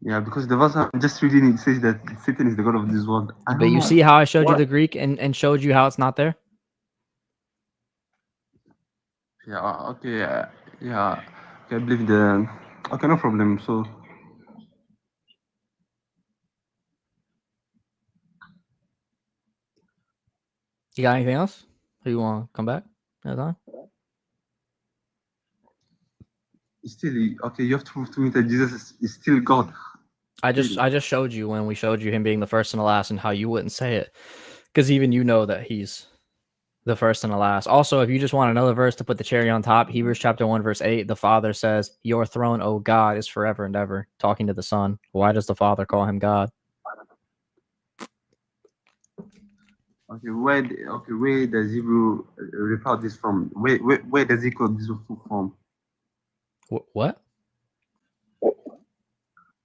Yeah, because the verse I'm just reading, it says that Satan is the god of this world. I But don't you know see how I showed you what. the Greek and showed you how it's not there? Yeah, okay, yeah, okay, I believe the. Okay, no problem. So, You got anything else? Or you want to come back? That's on? still, okay, you have to prove to me that Jesus is still God. I just showed you when we showed you him being the first and the last and how you wouldn't say it. Because even you know that he's the first and the last. Also, if you just want another verse to put the cherry on top, Hebrews chapter 1, verse 8, the Father says, "Your throne, O God, is forever and ever," talking to the Son. Why does the Father call him God? Okay, where does Hebrew refer this from? Where does he quote this from? What?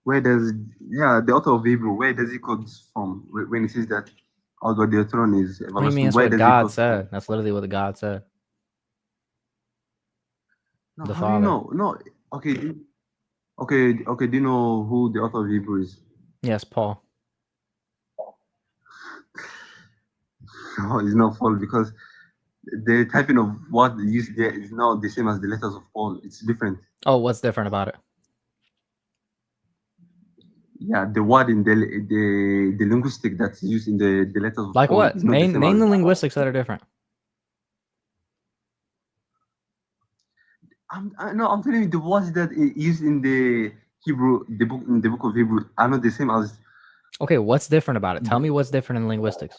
Where does the author of Hebrew, where does he quote this from when he says that although their throne is What do you mean? everlasting? That's Where what does he God quote said. from? That's literally what God said. No, The how do you Father. know? No, okay, okay. Do you know who the author of Hebrew is? Yes, Paul. No, it's not Paul because the typing of what used there is not the same as the letters of Paul. It's different. Oh, what's different about it? Yeah, the word in the linguistic that's used in the letters of Like Paul what? is not the same Name as. the linguistics that are different. I'm telling you, the words that is used in the Hebrew, the book of Hebrew, are not the same as. Okay, what's different about it? Tell me what's different in linguistics.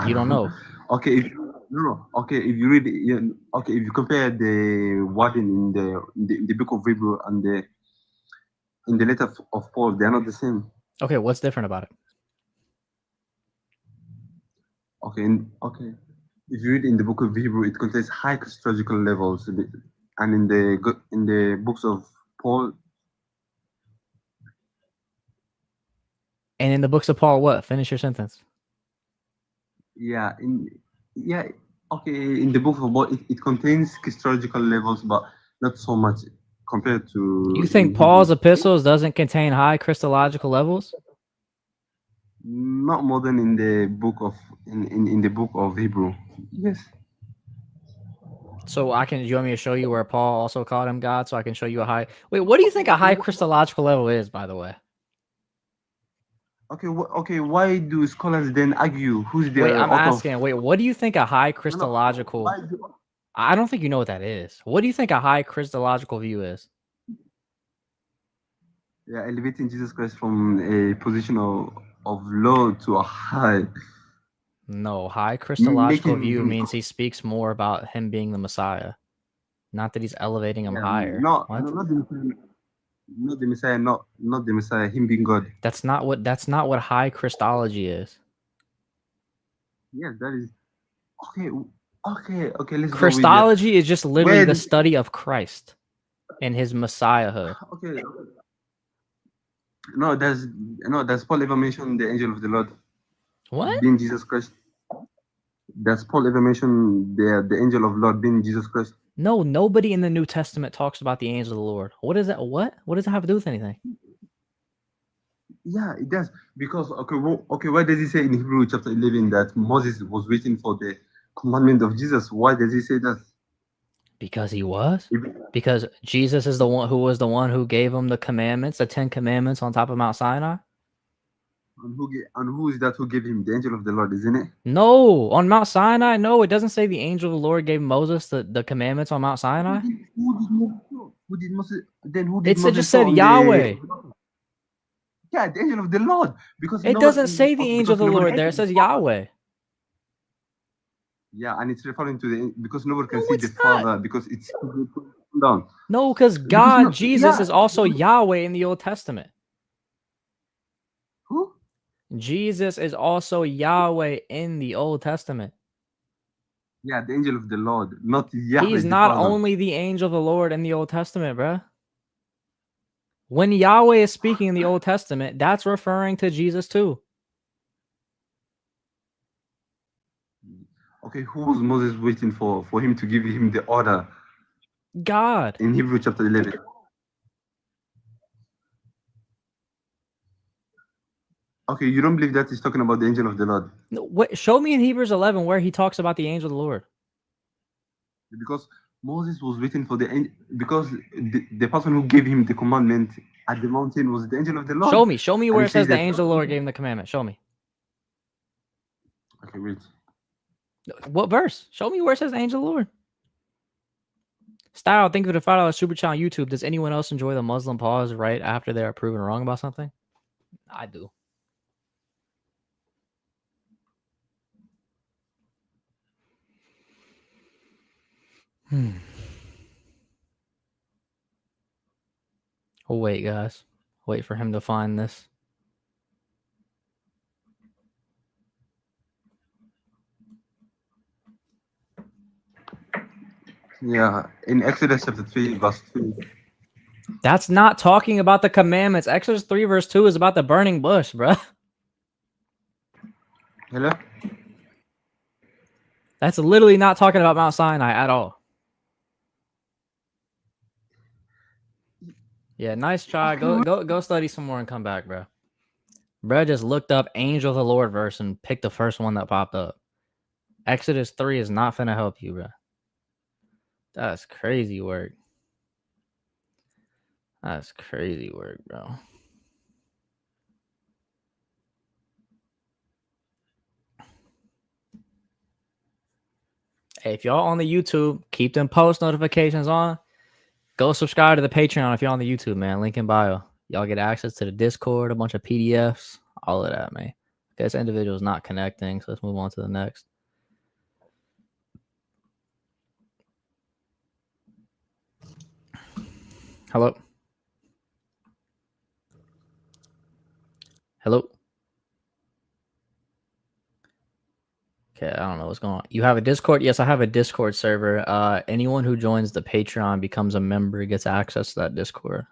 You don't know. Okay, okay, if you read, okay, if you compare the wording in the book of Hebrew and in the letter of Paul, they are not the same. Okay, what's different about it? Okay, okay. If you read in the book of Hebrew, it contains high Christological levels, and in the books of Paul. And in the books of Paul, what? Finish your sentence. Yeah, okay. In the book of Paul, it contains Christological levels, but not so much compared to. You think Paul's epistles doesn't contain high Christological levels? Not more than in the book of in the book of Hebrew. Yes. So you want me to show you where Paul also called him God? So I can show you a high. Wait, what do you think a high Christological level is, by the way? Okay. Okay. Why do scholars then argue who's the Wait, I'm author asking. Wait, what do you think a high Christological? I don't think you know what that is. What do you think a high Christological view is? Yeah, elevating Jesus Christ from a position of low to a high. No, high Christological Making view him. means he speaks more about him being the Messiah, not that he's elevating him higher. No, What? not the Messiah, not the Messiah. Him being God. That's not what high Christology is. Yes, that is okay. Okay. Let's go with Christology is just literally Where the does- study of Christ and his Messiahhood. Okay. No, does Paul ever mention the angel of the Lord What? being Jesus Christ? Does Paul ever mention the angel of Lord being Jesus Christ? No, nobody in the New Testament talks about the angel of the Lord. What is that? What does it have to do with anything? Yeah, it does. Because okay, why does he say in Hebrew chapter 11 that Moses was waiting for the commandment of Jesus? Why does he say that? Because he was. If- Because Jesus is the one who gave him the commandments, the 10 commandments on top of Mount Sinai. and who is that who gave him the angel of the Lord, isn't it? No, on Mount Sinai. No, it doesn't say the angel of the Lord gave Moses the commandments on Mount Sinai. Who did Moses? Then who did It Moses just saw said on Yahweh. Yeah, the angel of the Lord. Because It doesn't say the angel of the nobody Lord there. It says Yahweh. Yeah, and it's referring to the because nobody can No, see it's the not. Father because it's down. No, because Because God, Jesus, is also Yahweh in the Old Testament. Who? Jesus is also Yahweh in the Old Testament. Yeah, the angel of the Lord, not Yahweh He's the not Father. only the angel of the Lord in the Old Testament, bruh. When Yahweh is speaking in the Old Testament, that's referring to Jesus too. Okay, who was Moses waiting for him to give him the order? God. In Hebrew chapter 11. Okay, you don't believe that he's talking about the angel of the Lord? No, what, show me in Hebrews 11 where he talks about the angel of the Lord. Because Moses was waiting for the angel, because the person who gave him the commandment at the mountain was the angel of the Lord. Show me where it says the angel of the Lord gave him the commandment. Show me. Okay, wait. What verse? Show me where it says the angel of the Lord. Style, thank you for the $5 super chat on YouTube. Does anyone else enjoy the Muslim pause right after they are proven wrong about something? I do. Oh, wait, guys. Wait for him to find this. Yeah, in Exodus chapter 3, verse 2. That's not talking about the commandments. Exodus 3 verse 2 is about the burning bush, bro. Hello? That's literally not talking about Mount Sinai at all. Yeah, nice try. Go study some more and come back, bro. Bro just looked up angel of the Lord verse and picked the first one that popped up. Exodus 3 is not finna help you, bro. That's crazy work. That's crazy work, bro. Hey, if y'all on the YouTube, keep them post notifications on. Go subscribe to the Patreon if you're on the YouTube, man. Link in bio. Y'all get access to the Discord, a bunch of PDFs, all of that, man. Okay, this individual's not connecting, so let's move on to the next. Hello? Hello? Okay, I don't know what's going on. You have a Discord? Yes, I have a Discord server. Anyone who joins the Patreon becomes a member, gets access to that Discord.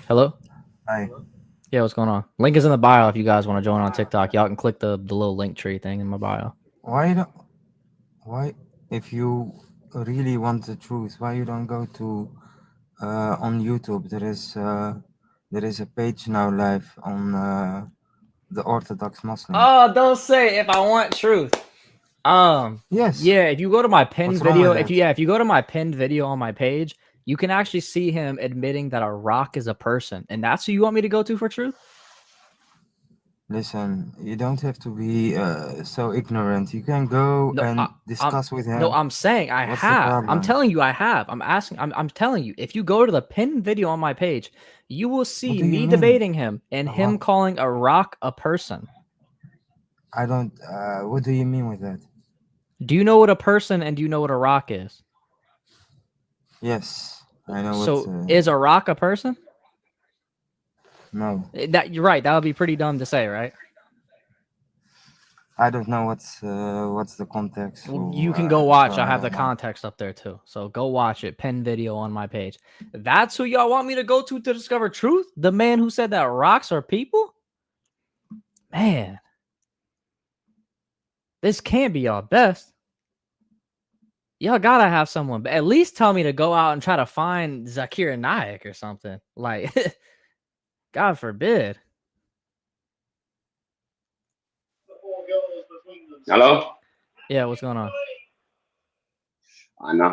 Hello? Hi. Yeah, what's going on? Link is in the bio if you guys want to join on TikTok. Y'all can click the little link tree thing in my bio. Why if you really want the truth, why you don't go to on YouTube? There is a page now live on the Orthodox Muslim. Oh, don't say if I want truth. Yes. Yeah, if you go to my pinned What's wrong video, with if you go to my pinned video on my page, you can actually see him admitting that a rock is a person, and that's who you want me to go to for truth. Listen, you don't have to be so ignorant. You can go and discuss with him. No, I'm saying I What's the have. problem? I'm telling you I have. I'm telling you, if you go to the pinned video on my page, you will see do you me mean? debating him and him calling a rock a person. I don't. What do you mean with that? Do you know what a person and do you know what a rock is? Yes, I know. So is a rock a person? No, That you're right. That would be pretty dumb to say, right? I don't know what's the context. Well, So, you can go watch. so I have the don't know. context up there too. So go watch it. Pinned video on my page. That's who y'all want me to go to discover truth? The man who said that rocks are people? Man, this can't be y'all best. Y'all gotta have someone, but at least tell me to go out and try to find Zakir Naik or something. Like, God forbid. Hello? Yeah, what's going on?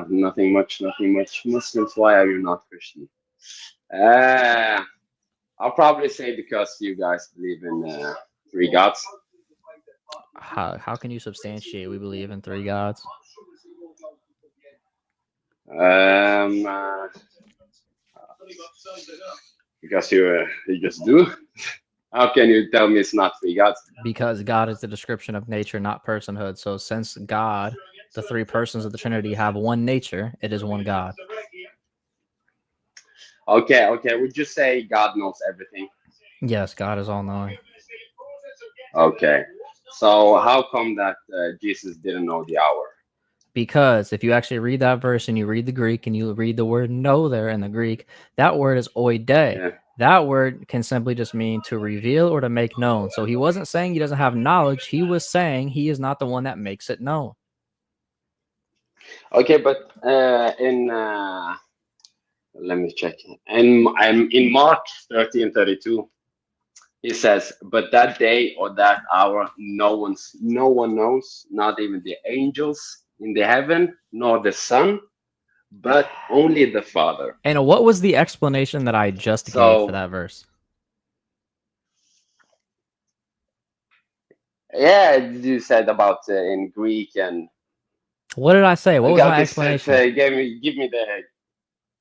Nothing much. Muslims, why are you not Christian? I'll probably say because you guys believe in 3 gods. How can you substantiate we believe in 3 gods? Because you just do. How can you tell me it's not 3 gods? Because God is the description of nature, not personhood. So since God, the 3 persons of the Trinity, have one nature, it is one God. Okay. Would you say God knows everything? Yes, God is all-knowing. Okay. So how come that Jesus didn't know the hour? Because if you actually read that verse and you read the Greek and you read the word know there in the Greek, that word is oide. Yeah. That word can simply just mean to reveal or to make known. So he wasn't saying he doesn't have knowledge. He was saying he is not the one that makes it known. Okay, but let me check. And I'm in Mark 13:32. He says, "But that day or that hour, no one knows, not even the angels in the heaven, nor the Son, but only the Father." And what was the explanation that I just gave for that verse? Yeah, you said about in Greek and. What did I say? What was my explanation? Give me the.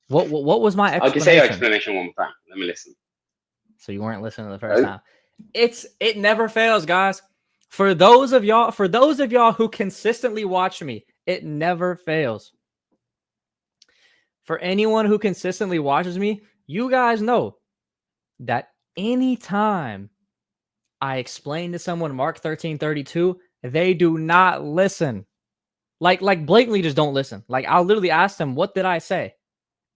What was my explanation? Okay, say your explanation one more time. Let me listen. So you weren't listening the first time. It never fails, guys. For those of y'all who consistently watch me, it never fails. For anyone who consistently watches me, you guys know that anytime I explain to someone Mark 13:32, they do not listen. Like blatantly just don't listen. Like I'll literally ask them, what did I say?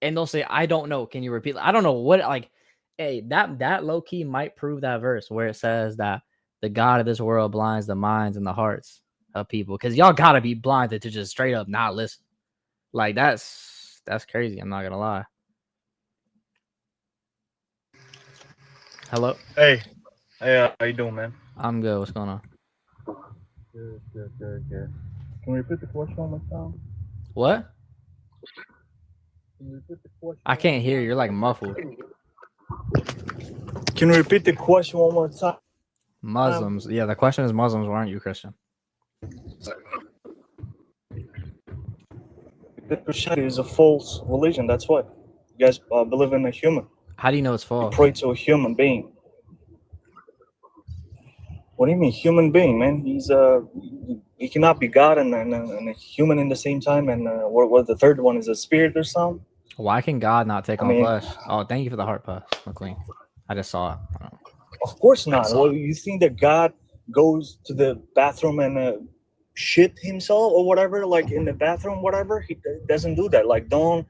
And they'll say, I don't know. Can you repeat? I don't know what, like, hey, that low key might prove that verse where it says that the God of this world blinds the minds and the hearts of people. Because y'all gotta be blinded to just straight up not listen. Like that's crazy. I'm not gonna lie. Hello. Hey, how you doing, man? I'm good. What's going on? Good. Can we repeat the question one more time? What? Can you repeat the question? I can't hear you. You're like muffled. Can you repeat the question one more time? Muslims. Yeah, the question is Muslims. Why aren't you Christian? The Christianity is a false religion. That's why you guys believe in a human. How do you know it's false? You pray to a human being. What do you mean, human being, man? He cannot be God and a human in the same time. And what the third one is, a spirit or something? Why can God not take on flesh? Oh, thank you for the heart puff, McLean. I just saw it. Of course not. Well, you think that God goes to the bathroom and shit himself or whatever, like in the bathroom, whatever? He doesn't do that. Like, don't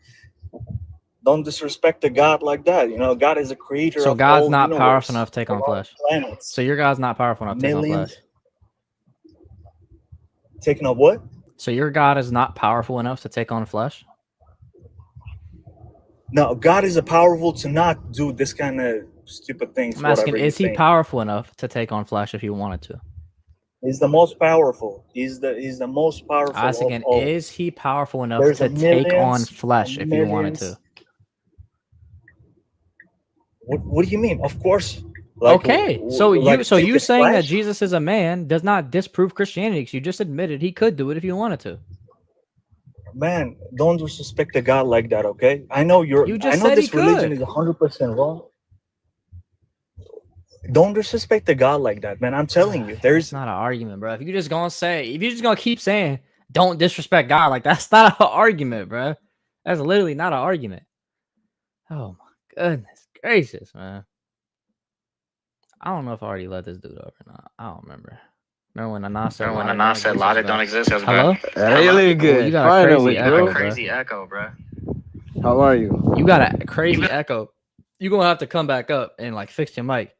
disrespect the God like that. You know, God is a creator. So of God's all not universe, powerful enough to take on flesh. Planets. So your God's not powerful enough to take on flesh. Taking on what? So your God is not powerful enough to take on flesh? No, God is powerful to not do this kind of stupid things. I'm asking, whatever is he powerful enough to take on flesh if he wanted to? He's the most powerful. He's the most powerful. I ask again, is he powerful enough There's to take on flesh if he wanted to? What do you mean? Of course. Okay, so you saying that Jesus is a man does not disprove Christianity, because you just admitted he could do it if he wanted to. Man, don't disrespect a God like that, okay? I know this religion is 100% wrong. Don't disrespect the God like that, man. I'm telling you, there's not an argument, bro. If you're just gonna keep saying don't disrespect God, like that's not an argument, bro. That's literally not an argument. Oh my goodness gracious, man. I don't know if I already let this dude over or not. I don't remember. Remember when Anas said logic don't exist? Hello? Really good. You got Finally, a crazy echo, bro. How are you? You got a crazy echo. You're gonna have to come back up and like fix your mic.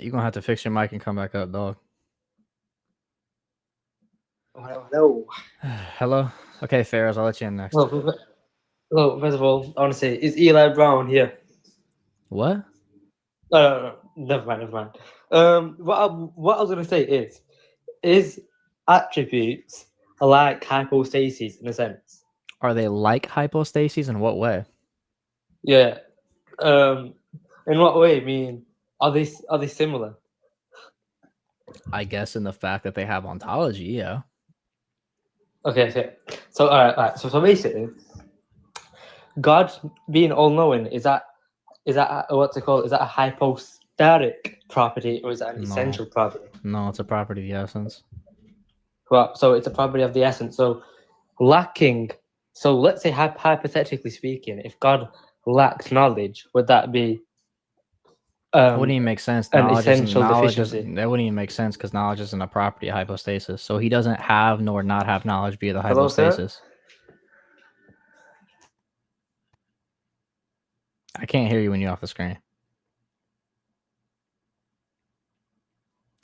You're gonna have to fix your mic and come back up, dog. Hello. Hello? Okay, Ferris, I'll let you in next. Hello, first of all, I want to say, is Eli Brown here? What? No, never mind, never mind. What I was going to say is attributes like hypostases in a sense? Are they like hypostases? In what way? Yeah. In what way? I mean, are they similar? I guess in the fact that they have ontology, yeah. Okay. So all right. So basically, God being all knowing is that what's it called? Is that a hypostatic property or is that an essential property? No, it's a property of the essence. Well, so it's a property of the essence. So lacking. So let's say hypothetically speaking, if God lacked knowledge, would that be? Wouldn't even make sense. An essential deficiency. That wouldn't even make sense because knowledge isn't a property of hypostasis. So he doesn't have nor not have knowledge via the Hello, sir? hypostasis. I can't hear you when you're off the screen.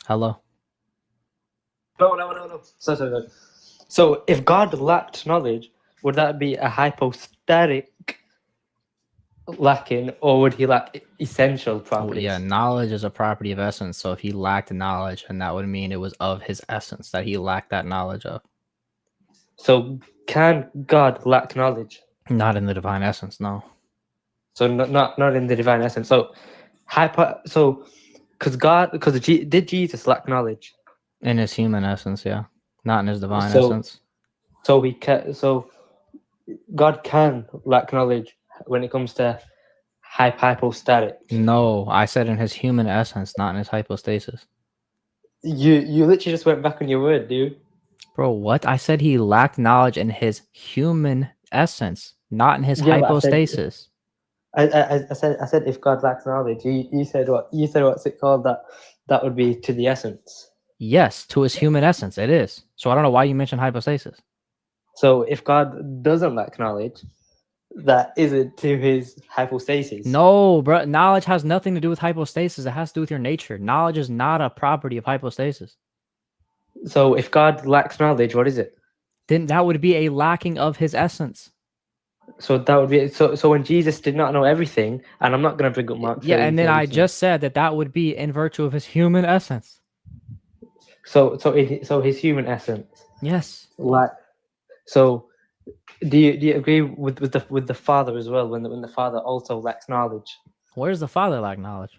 Hello? No. So if God lacked knowledge, would that be a hypostatic lacking, or would he lack essential properties? Yeah, knowledge is a property of essence. So if he lacked knowledge, and that would mean it was of his essence that he lacked that knowledge of. So can God lack knowledge? Not in the divine essence, no. So not in the divine essence. So did Jesus lack knowledge? In his human essence, yeah. Not in his divine So- essence. So God can lack knowledge when it comes to hypostatic. No, I said in his human essence, not in his hypostasis. You literally just went back on your word, dude. Bro, what? I said he lacked knowledge in his human essence, not in his Yeah, but hypostasis. I said if God lacks knowledge, you said what? You said what's it called? That would be to the essence. Yes, to his human essence, it is. So I don't know why you mentioned hypostasis. So if God doesn't lack knowledge, that isn't to his hypostasis. No, bro. Knowledge has nothing to do with hypostasis. It has to do with your nature. Knowledge is not a property of hypostasis. So if God lacks knowledge, what is it? Then that would be a lacking of his essence. So that would be so when Jesus did not know everything, and I'm not going to bring up Mark. Yeah, and then I 30. just said that would be in virtue of his human essence. So his human essence. Yes. Like, so do you agree with the Father as well when the Father also lacks knowledge? Where does the Father lack knowledge?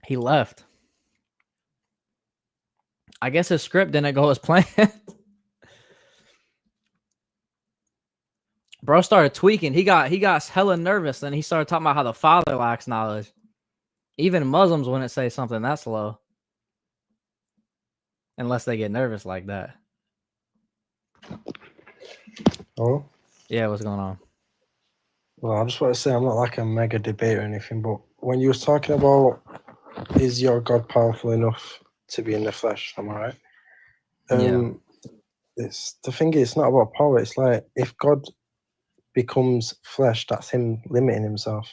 He left. I guess his script didn't go as planned. Bro started tweaking. He got hella nervous, and he started talking about how the Father lacks knowledge. Even Muslims wouldn't say something that slow. Unless they get nervous like that. Oh? Yeah, what's going on? Well, I just want to say I'm not like a mega debate or anything, but when you was talking about is your God powerful enough to be in the flesh, am I right? Yeah. It's the thing is, it's not about power. It's like if God becomes flesh, that's him limiting himself.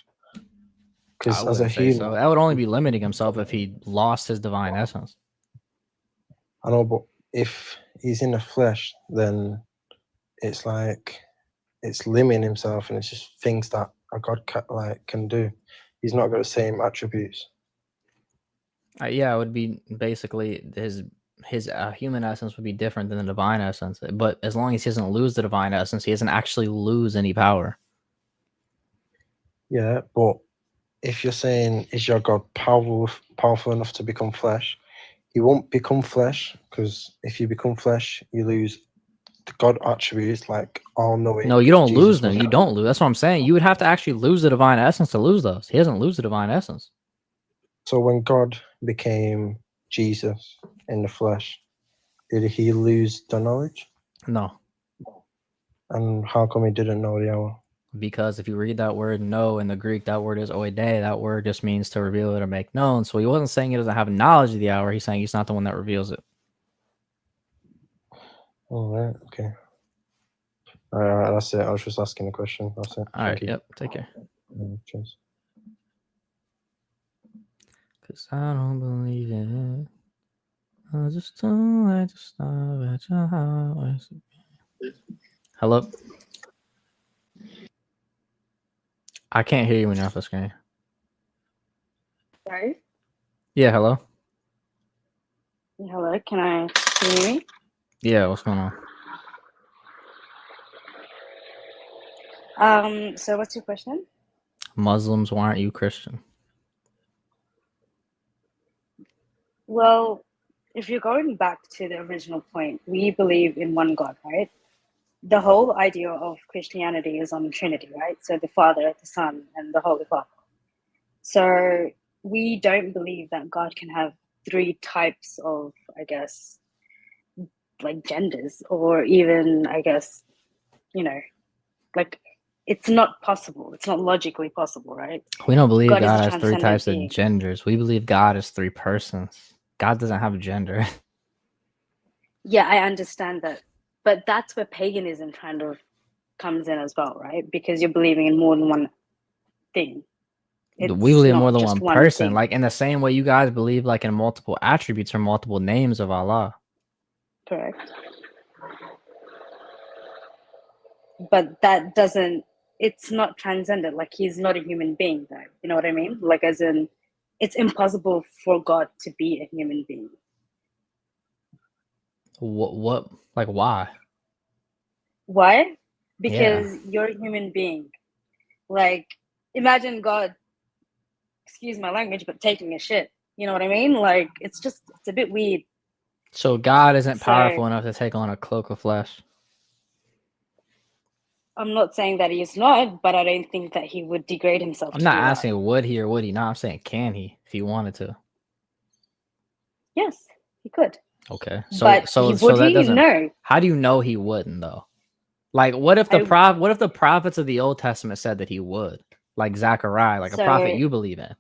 Because as a human, so. That would only be limiting himself if he lost his divine essence. I know, but if he's in the flesh, then it's like it's limiting himself, and it's just things that a God can do. He's not got the same attributes. Yeah, it would be basically his human essence would be different than the divine essence. But as long as he doesn't lose the divine essence, he doesn't actually lose any power. Yeah, but if you're saying is your God powerful enough to become flesh, he won't become flesh, because if you become flesh, you lose the God attributes like all knowing. No, you don't Jesus lose them. was You don't lose. That's what I'm saying. You would have to actually lose the divine essence to lose those. He doesn't lose the divine essence. So when God became Jesus in the flesh, did he lose the knowledge? No. And how come he didn't know the hour? Because if you read that word "know" in the Greek, that word is oide. That word just means to reveal it or make known. So he wasn't saying he doesn't have knowledge of the hour. He's saying he's not the one that reveals it. All right. Okay. All right. That's it. I was just asking a question. That's it. All right. Yep. Take care. Just Cause I don't believe it. I just don't like to stop at your house. Hello? I can't hear you when you're off the screen. Sorry. Yeah, hello? Hello. Can you hear me? Yeah, what's going on? So what's your question? Muslims, why aren't you Christian? Well, if you're going back to the original point, we believe in one God, right? The whole idea of Christianity is on Trinity, right? So the Father, the Son, and the Holy Father. So we don't believe that God can have three types of, I guess, like genders, or even, I guess, like it's not possible. It's not logically possible, right? We don't believe God is a God has three transcendent types of being. genders. We believe God is three persons. God doesn't have a gender. Yeah, I understand that. But that's where paganism kind of comes in as well, right? Because you're believing in more than one thing. We It's believe more not than just one one person. thing. Like in the same way you guys believe like in multiple attributes or multiple names of Allah. Correct. But that doesn't, it's not transcendent. Like he's not a human being, though. You know what I mean? Like, as in, it's impossible for God to be a human being. What like why? Why? Yeah. Because you're a human being. Like, imagine God, excuse my language, but taking a shit. You know what I mean? Like, it's a bit weird. So God isn't So powerful enough to take on a cloak of flesh. I'm not saying that he's not, but I don't think that he would degrade himself I'm to not do that. asking would he or would he not. I'm saying can he if he wanted to. Yes, he could. Okay. But So would that he? doesn't. No. How do you know he wouldn't though? Like what if the prophets of the Old Testament said that he would? Like Zechariah, like a prophet So you believe in.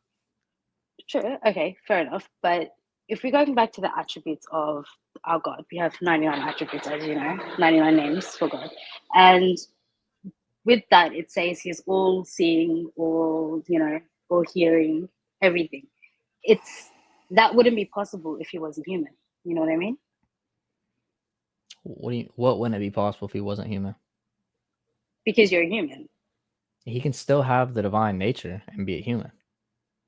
true. Okay, fair enough. But if we're going back to the attributes of our God, we have 99 attributes, as you know, 99 names for God. And with that, it says he's all seeing, all, all hearing, everything. That wouldn't be possible if he wasn't human. You know what I mean? What wouldn't it be possible if he wasn't human? Because you're human. He can still have the divine nature and be a human.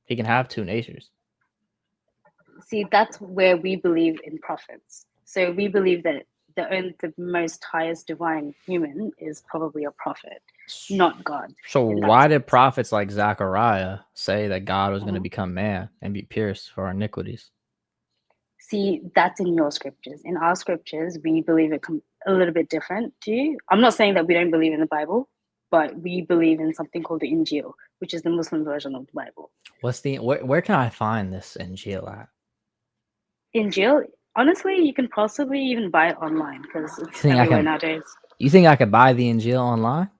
He can have two natures. See, that's where we believe in prophets. So we believe that the most highest divine human is probably a prophet, not God. So why did prophets like Zechariah say that God was going to become man and be pierced for our iniquities? See, that's in your scriptures. In our scriptures, we believe it a little bit different to you. I'm not saying that we don't believe in the Bible, but we believe in something called the Injil, which is the Muslim version of the Bible. Where can I find this Injil at? Injil, honestly, you can possibly even buy it online because it's everywhere nowadays. You think I could buy the Injil online?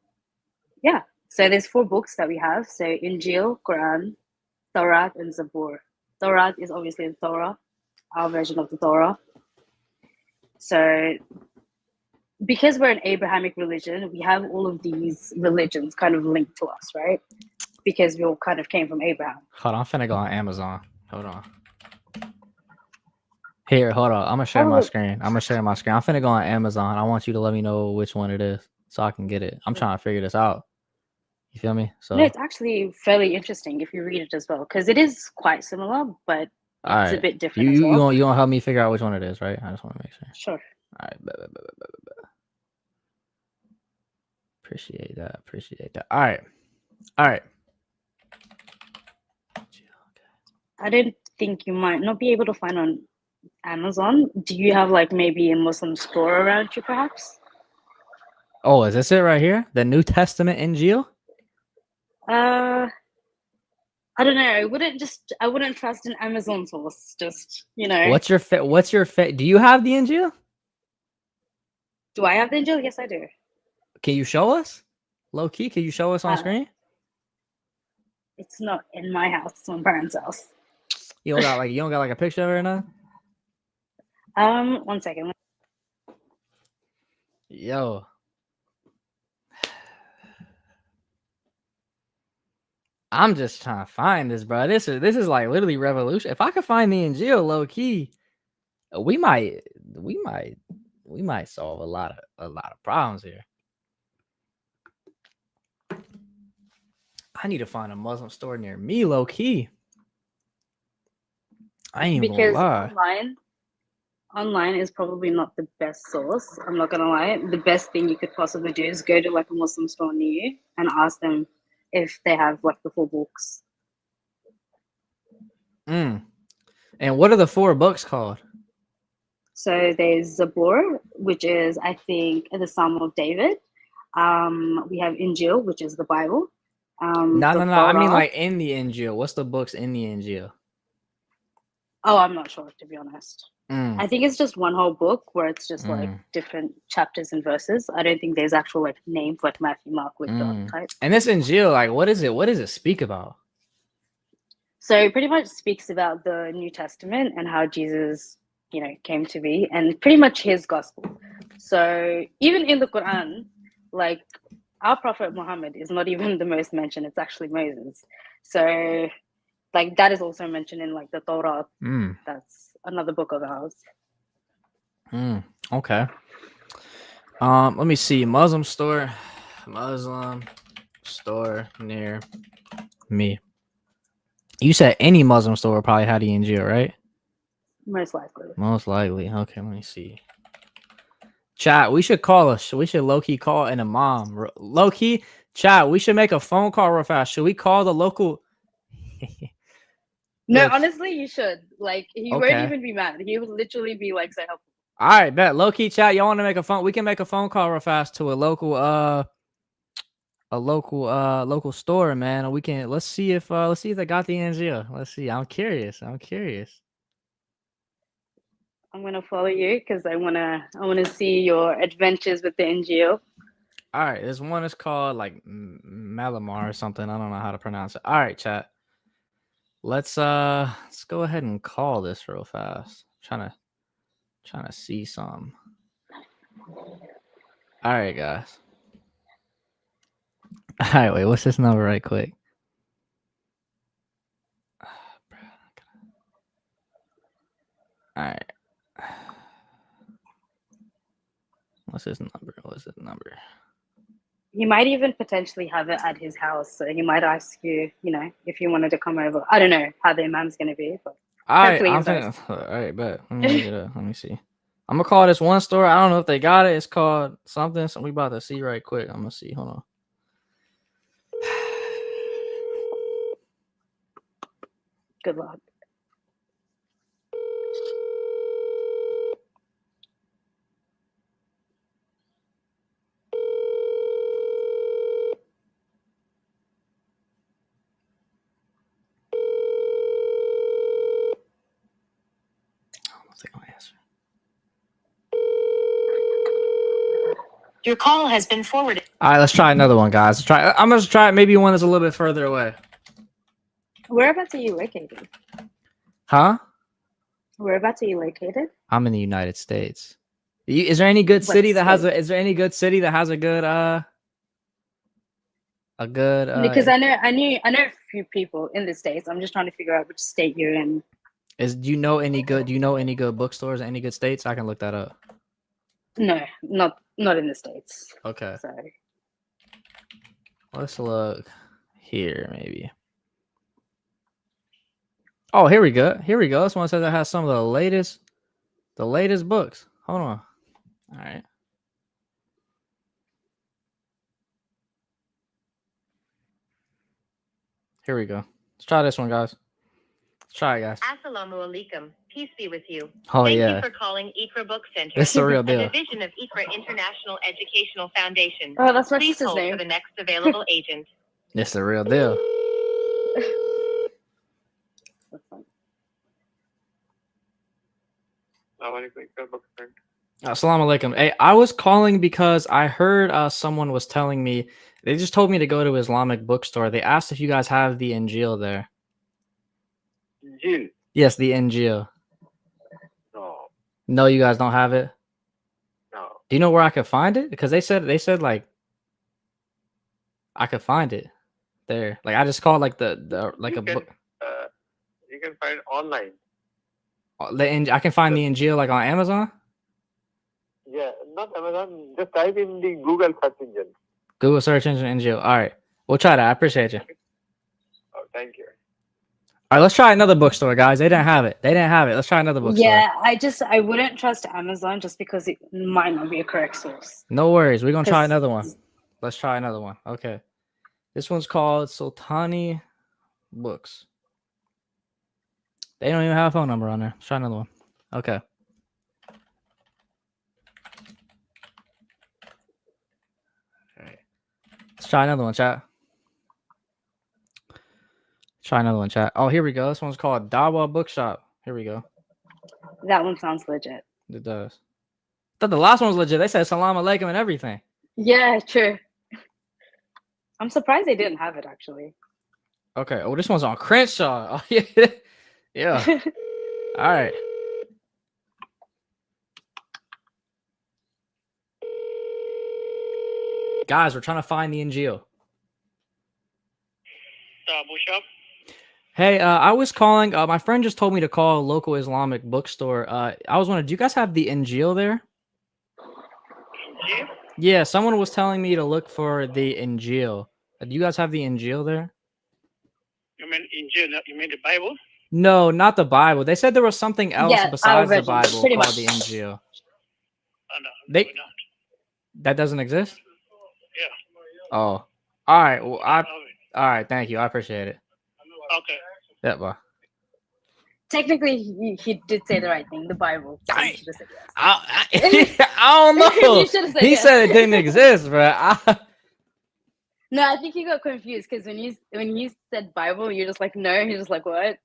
Yeah. So there's 4 books that we have. So Injil, Quran, Torah, and Zabur. Torah is obviously the Torah, our version of the Torah. So because we're an Abrahamic religion, we have all of these religions kind of linked to us, right? Because we all kind of came from Abraham. Hold on, I'm finna go on Amazon. Hold on. Here, hold on. I'm gonna share my screen. I'm finna go on Amazon. I want you to let me know which one it is so I can get it. I'm trying to figure this out. You feel me? So no, it's actually fairly interesting if you read it as well, because it is quite similar, but it's a bit different as well. You won't help me figure out which one it is, right? I just want to make sure. Sure. All right. Appreciate that. All right. I don't think you might not be able to find on Amazon. Do you have like maybe a Muslim store around you, perhaps? Oh, is this it right here? The New Testament Injil? I don't know. I wouldn't trust an Amazon source. Just, What's your do you have the Injil? Do I have the Injil? Yes, I do. Can you show us? Low key, can you show us on screen? It's not in my house. It's my parents' house. You don't got like a picture of it or nothing? 1 second. Yo. I'm just trying to find this, bro. This is like literally revolution. If I could find the Injil low key, we might solve a lot of problems here. I need to find a Muslim store near me, low key. I ain't even gonna Because lie. online is probably not the best source. I'm not gonna lie. The best thing you could possibly do is go to like a Muslim store near you and ask them if they have like the full books. And what are the 4 books called? So there's Zabur, which is I think the Psalm of David. We have Injil, which is the Bible. No. I mean Torah. like in the Injil. What's the books in the Injil? Oh, I'm not sure, to be honest. I think it's just one whole book where it's just like different chapters and verses. I don't think there's actual like names like Matthew, Mark, Luke, John type. And this Injil, like, what is it? What does it speak about? So it pretty much speaks about the New Testament and how Jesus, came to be, and pretty much his gospel. So even in the Quran, like our Prophet Muhammad is not even the most mentioned. It's actually Moses. So like that is also mentioned in like the Torah. That's another book of ours. Okay. Let me see. Muslim store near me. You said any Muslim store probably had the Injil, right? Most likely. Most likely. Okay, let me see. Chat, we should call us. We should low-key call an imam. Low-key, chat, we should make a phone call real fast. Should we call the local? No, honestly, you should. Like, he won't Okay. even be mad. He would literally be like, so helpful. All right, bet. Low-key, chat, y'all want to make a phone? We can make a phone call real fast to a local local store, man. We can let's see if they got the Injil. Let's see. I'm curious. I'm gonna follow you because I wanna see your adventures with the Injil. All right, this one is called like Malamar or something. I don't know how to pronounce it. All right, chat. Let's go ahead and call this real fast. Trying to see some. All right, guys. All right, wait. What's this number right quick? All right. What's his number? He might even potentially have it at his house, so he might ask you, if you wanted to come over. I don't know how the imam's gonna be, but All right, hopefully I'm he's nice. thinking. All right, bet. Let me look it up. Let me see. I'm gonna call this one store. I don't know if they got it. It's called something. So we about to see right quick. I'm gonna see. Hold on. Good luck. Your call has been forwarded. All right, let's try another one, guys. I'm gonna try maybe one that's a little bit further away. Whereabouts are you located? Huh? Whereabouts are you located? I'm in the United States. Is there any good city that has a? Is there any good city that has a good Because I know a few people in the States. I'm just trying to figure out which state you're in. Do you know any good bookstores, any good states? I can look that up. No, not in the States. Okay. Sorry. Let's look here, maybe. Oh, here we go. This one says it has some of the latest books. Hold on. All right. Here we go. Let's try this one, guys. Let's try it, guys. Assalamu alaikum. Peace be with you. Oh, Thank yeah. you for calling Iqra Book Center. This is a real deal. A division of Iqra International Educational Foundation. Oh, that's my Please sister's hold name. for the next available agent. This is a real deal. Assalamu alaikum. Hey, I was calling because I heard someone was telling me, they just told me to go to Islamic bookstore. They asked if you guys have the Injil there. Injil? Yes, the Injil. No. No, you guys don't have it? No. Do you know where I could find it? Because they said like I could find it. there. Like I just called like the like You a can book. you can find online. I can find the Injil like on Amazon. Yeah, not Amazon. Just type in the Google search engine. Google search engine Injil. All right, we'll try that. I appreciate you. Oh, thank you. All right, let's try another bookstore, guys. They didn't have it. They didn't have it. Let's try another bookstore. Yeah, I wouldn't trust Amazon just because it might not be a correct source. No worries. We're gonna try 'Cause- another one. Let's try another one. Okay. This one's called Sultani Books. They don't even have a phone number on there. Let's try another one. Okay. All right. Let's try another one, chat. Try another one, chat. Oh, here we go. This one's called Dawa Bookshop. Here we go. That one sounds legit. It does. I thought the last one was legit. They said salam alaikum and everything. Yeah, true. I'm surprised they didn't have it actually. Okay. Oh, this one's on Crenshaw. Oh, yeah. Yeah. All right. Guys, we're trying to find the Injil. Bookshop. Hey, I was calling. My friend just told me to call a local Islamic bookstore. I was wondering, do you guys have the Injil there? Injil? Yeah, someone was telling me to look for the Injil. Do you guys have the Injil there? You mean Injil? You mean the Bible? No, not the Bible. They said there was something else Yeah, our besides the version, Bible pretty called much. the Injil. Oh, no, They that doesn't exist? Yeah. Oh. All right. Well, all right, thank you. I appreciate it. Okay. Yeah, bye. Technically, he did say the right thing. The Bible. So you should have said yes. I don't know. You should have said He yes. said it didn't exist, bro. No, I think he got confused because when you said Bible, you're just like no. He's just like what?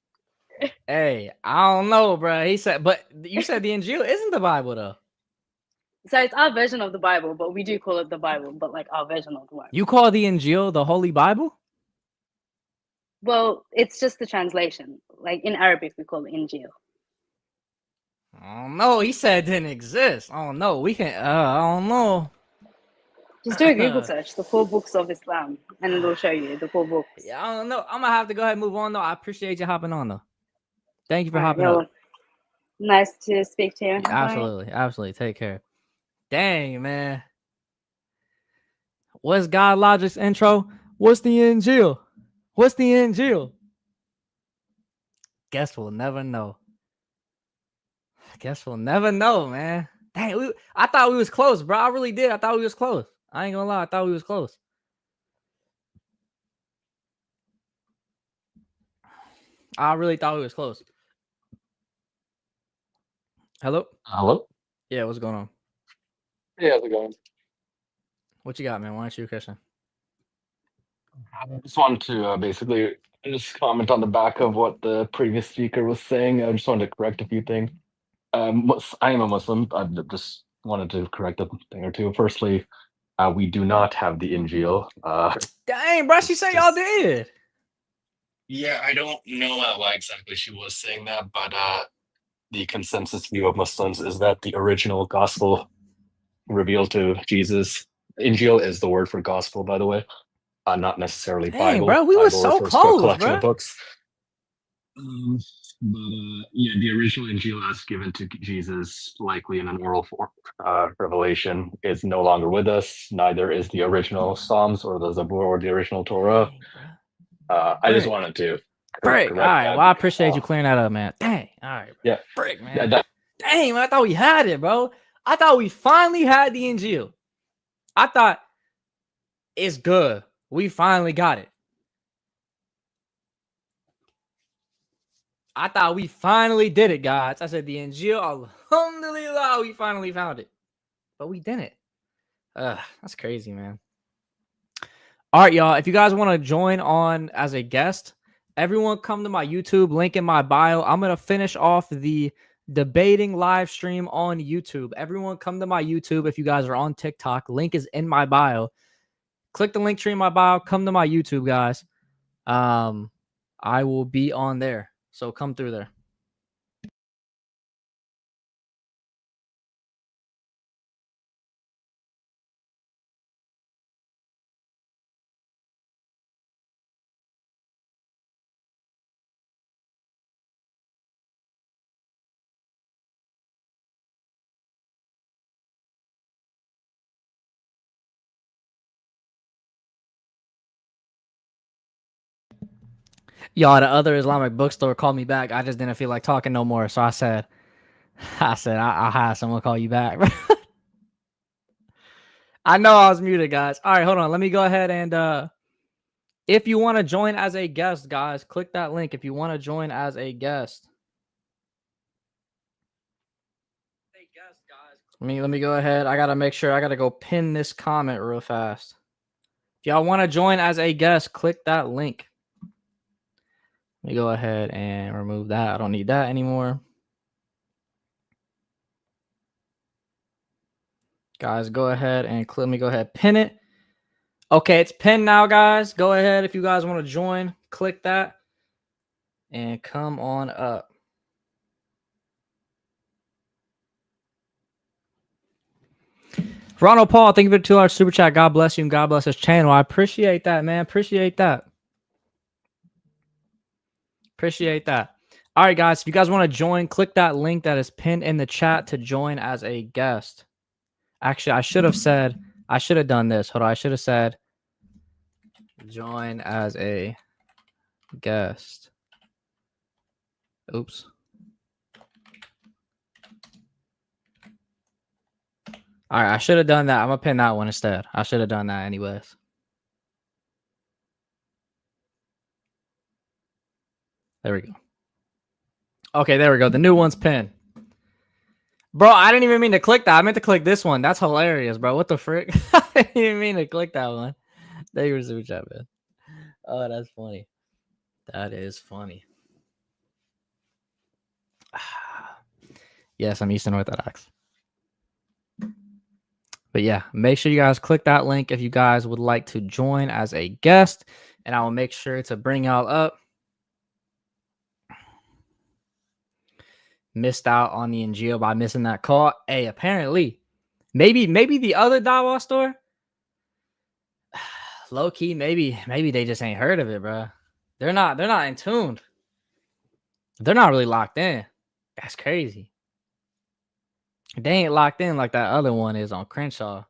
Hey, I don't know, bro. He said, but you said the Injil isn't the Bible, though. So it's our version of the Bible, but we do call it the Bible, but like our version of the Bible. You call the Injil the Holy Bible? Well, it's just the translation. Like in Arabic, we call it Injil. I don't know. He said it didn't exist. I don't know. We can. I don't know. Just do a Google search, the 4 books of Islam, and it'll show you the 4 books. Yeah, I don't know. I'm gonna have to go ahead and move on, though. I appreciate you hopping on, though. Thank you for All right, hopping well, up. nice to speak to you. Bye. Absolutely, absolutely. Take care. Dang, man. What's God Logic's intro? What's the Injil? What's the Injil? Guess we'll never know. Guess we'll never know, man. Dang, I thought we was close, bro. I really did. I thought we was close. I ain't gonna lie. I thought we was close. I really thought we was close. Hello? Hello? Yeah, what's going on? Hey, how's it going? What you got, man? Why don't you, Christian? I just wanted to basically just comment on the back of what the previous speaker was saying. I just wanted to correct a few things. I am a Muslim. I just wanted to correct a thing or two. Firstly, we do not have the Injil. Dang, bro, she said y'all did. Yeah, I don't know why exactly she was saying that, but the consensus view of Muslims is that the original gospel revealed to Jesus, Injil is the word for gospel, by the way, not necessarily Dang, Bible. bro, we Bible was so refers to a close, collection bro. of books. Yeah, the original Injil as given to Jesus, likely in an oral revelation, is no longer with us. Neither is the original Psalms or the Zabur or the original Torah. I just wanted to correct All right. that. Well, I appreciate you clearing that up, man. Dang. All right. Bro. Yeah. Frick, man. Yeah, Dang, man. I thought we had it, bro. I thought we finally had the Injil. I thought it's good. We finally got it. I thought we finally did it, guys. I said the Injil, alhamdulillah, we finally found it. But we didn't. That's crazy, man. All right, y'all. If you guys want to join on as a guest, everyone come to my YouTube, link in my bio. I'm going to finish off the debating live stream on YouTube. Everyone come to my YouTube. If you guys are on TikTok, link is in my bio. Click the link tree in my bio. Come to my YouTube, guys. I will be on there. So come through there. Y'all, the other Islamic bookstore called me back. I just didn't feel like talking no more. So I said, I'll have someone call you back. I know I was muted, guys. All right, hold on. Let me go ahead and if you want to join as a guest, guys, click that link. If you want to join as a guest. Let me go ahead. I gotta make sure. I gotta go pin this comment real fast. If y'all want to join as a guest, click that link. Let me go ahead and remove that. I don't need that anymore. Guys, go ahead and let me go ahead pin it. Okay, it's pinned now, guys. Go ahead if you guys want to join. Click that and come on up. Ronald Paul, thank you for the $2 super chat. God bless you and God bless his channel. I appreciate that, man. Appreciate that. Appreciate that. All right, guys. If you guys want to join, click that link that is pinned in the chat to join as a guest. Actually, I should have done this. Hold on. I should have said join as a guest. Oops. All right, I should have done that. I'm going to pin that one instead. I should have done that anyways. There we go. Okay, there we go. The new one's pinned. Bro, I didn't even mean to click that. I meant to click this one. That's hilarious, bro. What the frick? I didn't even mean to click that one. Thank you for super chat, man. Oh, that's funny. That is funny. Yes, I'm Eastern Orthodox. But yeah, make sure you guys click that link if you guys would like to join as a guest, and I will make sure to bring y'all up. Missed out on the Injil by missing that call. Hey, apparently, maybe the other Dawa store. Low key, maybe they just ain't heard of it, bro. They're not in tune. They're not really locked in. That's crazy. They ain't locked in like that other one is on Crenshaw.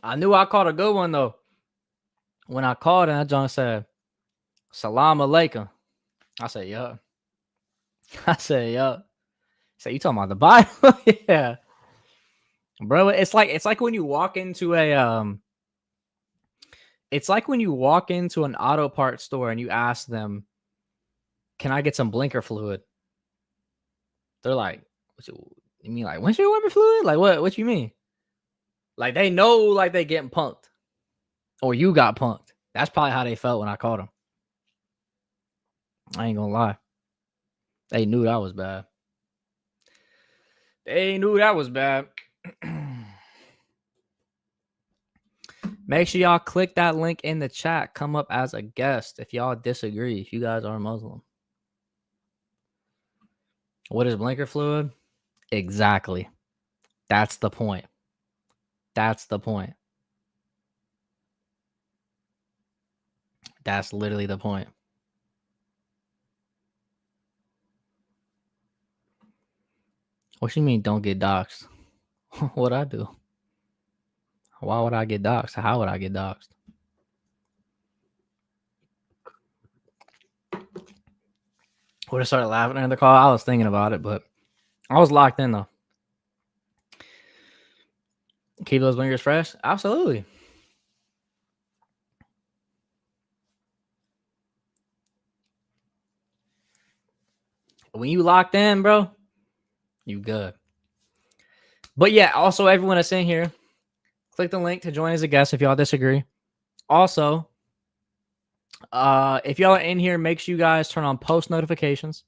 I knew I caught a good one though. When I called and that John said, "Salam alaikum." I said, "Yup." I said, "Yup." So you talking about the Bible? Yeah, bro. It's like when you walk into a It's like when you walk into an auto parts store and you ask them, "Can I get some blinker fluid?" They're like, "What you mean? Like windshield wiper fluid? Like what you mean?" Like they know like they getting punked, or you got punked. That's probably how they felt when I called them. I ain't gonna lie. They knew that was bad. They knew that was bad. Make sure y'all click that link in the chat. Come up as a guest if y'all disagree. If you guys are Muslim. What is blinker fluid? Exactly. That's the point. That's the point. That's literally the point. What you mean don't get doxxed? What'd I do? Why would I get doxxed? How would I get doxxed? Would have started laughing in the call. I was thinking about it, but I was locked in though. Keep those blinkers fresh? Absolutely. When you locked in, bro, you good. But yeah, also everyone that's in here, click the link to join as a guest if y'all disagree. Also, if y'all are in here, make sure you guys turn on post notifications.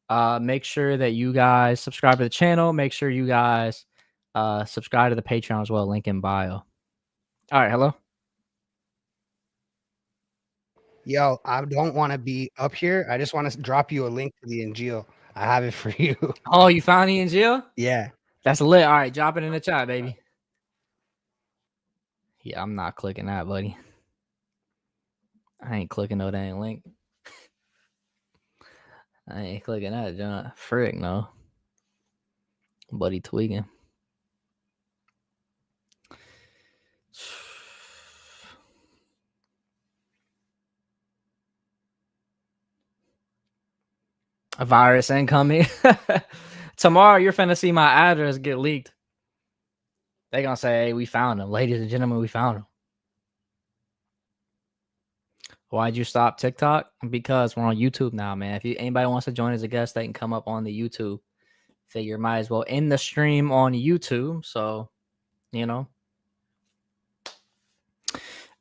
Make sure that you guys subscribe to the channel. Make sure you guys subscribe to the Patreon as well. Link in bio. All right, hello. Yo, I don't want to be up here. I just want to drop you a link to the Injil. I have it for you. Oh, you found the Injil? Yeah. That's lit. All right, drop it in the chat, baby. Yeah, I'm not clicking that, buddy. I ain't clicking no dang link. I ain't clicking that, John. Frick, no. Buddy tweaking. A virus incoming. Tomorrow, you're finna see my address get leaked. They gonna say, "Hey, we found him, ladies and gentlemen. We found him." Why'd you stop TikTok? Because we're on YouTube now, man. If anybody wants to join as a guest, they can come up on the YouTube. Figure might as well end the stream on YouTube. So, you know.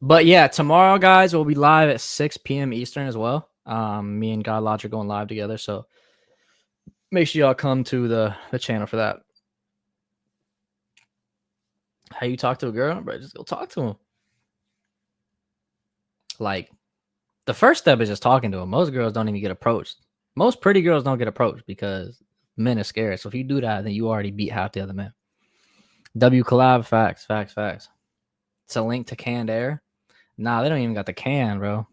But yeah, tomorrow, guys, we'll be live at 6 p.m. Eastern as well. Me and God Lodge are going live together. So make sure y'all come to the channel for that. How you talk to a girl, bro? Just go talk to him. Like, the first step is just talking to him. Most girls don't even get approached. Most pretty girls don't get approached because men are scared. So if you do that, then you already beat half the other men. W collab, facts. It's a link to Canned Air. Nah, they don't even got the can, bro.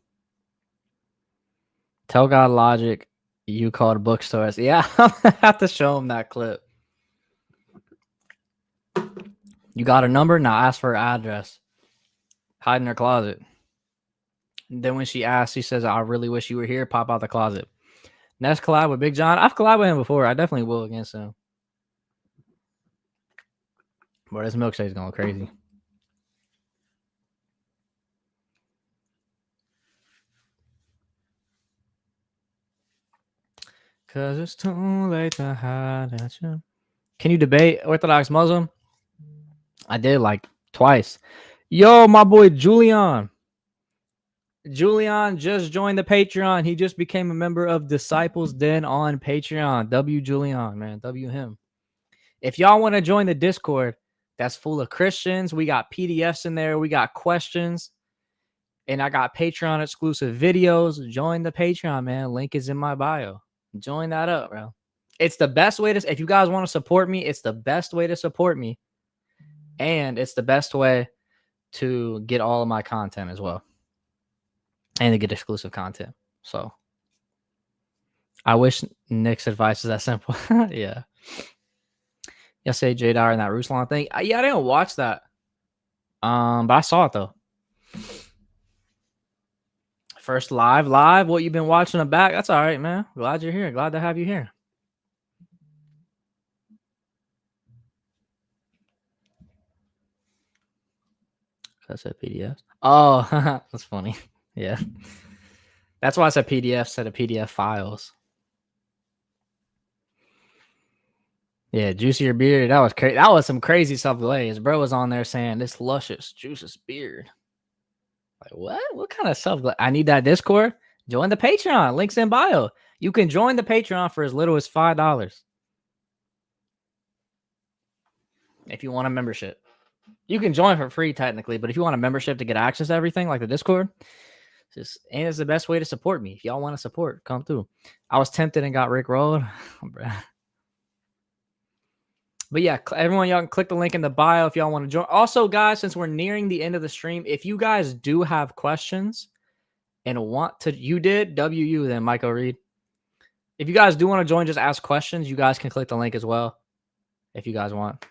Tell God Logic you called bookstores. Yeah, I'm gonna have to show him that clip. You got a number? Now ask for her address. Hide in her closet. And then when she asks, she says, "I really wish you were here." Pop out the closet. Next collab with Big John. I've collabed with him before. I definitely will against him. But this milkshake's going crazy. Cause it's too late to hide at you. Can you debate Orthodox Muslim? I did like twice. Yo, my boy Julian. Julian just joined the Patreon. He just became a member of Disciples Den on Patreon. W Julian, man. W him. If y'all want to join the Discord, that's full of Christians. We got PDFs in there. We got questions. And I got Patreon exclusive videos. Join the Patreon, man. Link is in my bio. Join that up, bro. It's the best way to, if you guys want to support me, it's the best way to support me. And it's the best way to get all of my content as well. And to get exclusive content. So I wish Nick's advice is that simple. Yeah. Y'all say Jadar and that Ruslan thing. Yeah, I didn't watch that. But I saw it though. First live. What you been watching the back? That's all right, man. Glad you're here. Glad to have you here. I said PDF. Oh, that's funny. Yeah. That's why I said PDF instead of PDF files. Yeah, juicier beard. That was crazy. That was some crazy stuff. His bro was on there saying this luscious, juicious beard. Like, what? What kind of stuff? I need that Discord. Join the Patreon. Links in bio. You can join the Patreon for as little as $5. If you want a membership. You can join for free technically, but if you want a membership to get access to everything like the Discord, it's the best way to support me. If y'all want to support, come through. I was tempted and got rickrolled. But yeah, everyone, y'all can click the link in the bio if y'all want to join. Also, guys, since we're nearing the end of the stream, if you guys do have questions and want to, you did WU then, Michael Reed. If you guys do want to join, just ask questions. You guys can click the link as well if you guys want.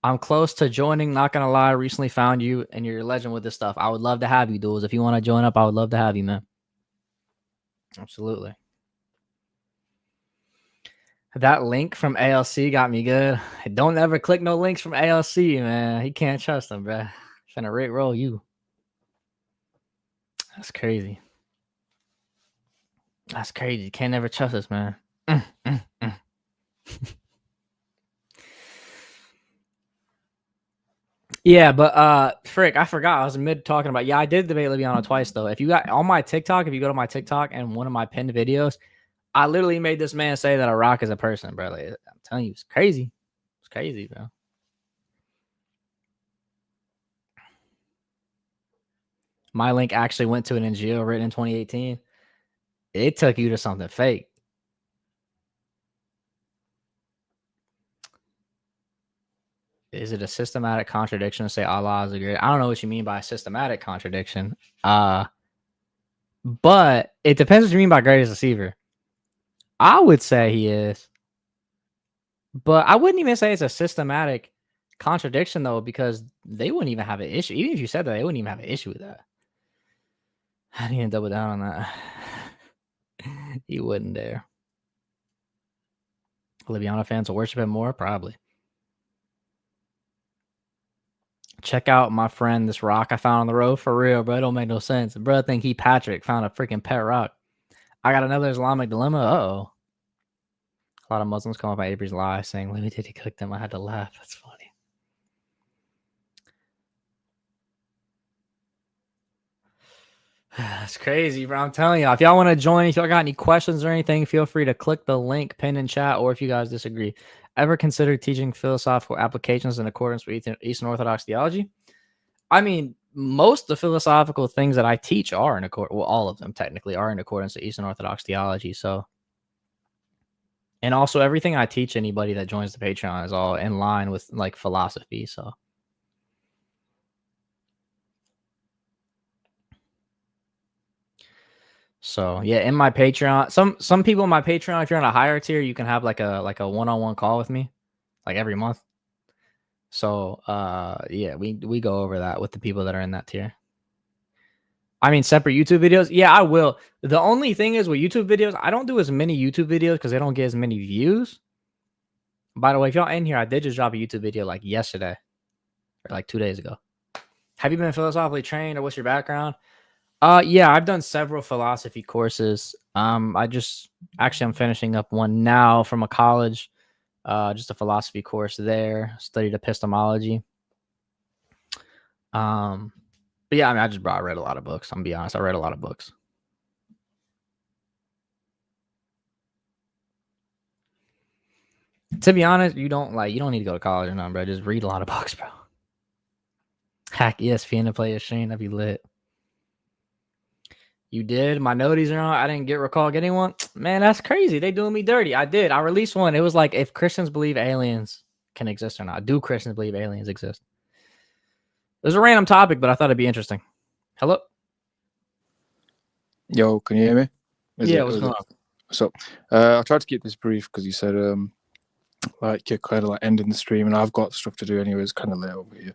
I'm close to joining. Not gonna lie, recently found you and you're a legend with this stuff. I would love to have you, dudes. If you want to join up, I would love to have you, man. Absolutely. That link from ALC got me good. Don't ever click no links from ALC, man. He can't trust them, bro. Finna Rick roll you. That's crazy. That's crazy. Can't never trust us, man. Yeah, but frick, I forgot. I was mid talking about. Yeah, I did debate Libiano twice though. If you got on my TikTok, if you go to my TikTok and one of my pinned videos, I literally made this man say that a rock is a person, bro. Like, I'm telling you, it's crazy. It's crazy, bro. My link actually went to an Injil written in 2018. It took you to something fake. Is it a systematic contradiction to say Allah is a great? I don't know what you mean by a systematic contradiction. But it depends what you mean by greatest deceiver. I would say he is. But I wouldn't even say it's a systematic contradiction, though, because they wouldn't even have an issue. Even if you said that, they wouldn't even have an issue with that. I need to double down on that. He wouldn't dare. Libyana fans will worship him more? Probably. Check out my friend, this rock I found on the road. For real, bro. It don't make no sense. Bro, I think he, Patrick, found a freaking pet rock. I got another Islamic dilemma. Uh-oh. A lot of Muslims come up by Avery's lie saying, "Let me did he cook them?" I had to laugh. That's funny. That's crazy, bro. I'm telling y'all. If y'all want to join, if y'all got any questions or anything, feel free to click the link pinned in chat, or if you guys disagree. Ever consider teaching philosophical applications in accordance with Eastern Orthodox theology? I mean, most of the philosophical things that I teach are in accordance, well, all of them technically are in accordance with Eastern Orthodox theology. So, and also everything I teach anybody that joins the Patreon is all in line with like philosophy. So yeah, in my Patreon, some people in my Patreon, if you're on a higher tier, you can have like a one-on-one call with me, like every month. So yeah, we go over that with the people that are in that tier. I mean, separate YouTube videos. Yeah, I will. The only thing is with YouTube videos, I don't do as many YouTube videos because they don't get as many views. By the way, if y'all in here, I did just drop a YouTube video like yesterday or like 2 days ago. Have you been philosophically trained, or what's your background? Yeah, I've done several philosophy courses. I'm finishing up one now from a college, just a philosophy course there. Studied epistemology. But yeah, I mean, I read a lot of books. I'm gonna be honest, I read a lot of books. To be honest, you don't need to go to college or nothing, bro. Just read a lot of books, bro. Hack ESPN to play a stream, that'd be lit. You did? My noties are on. I didn't recall getting one. Man, that's crazy. They doing me dirty. I did. I released one. It was like, if Christians believe aliens can exist or not. Do Christians believe aliens exist? It was a random topic, but I thought it'd be interesting. Hello? Yo, can you hear me? What's going on? So, I tried to keep this brief because you said, like, you're kind of like ending the stream, and I've got stuff to do anyway. It's kind of late over here.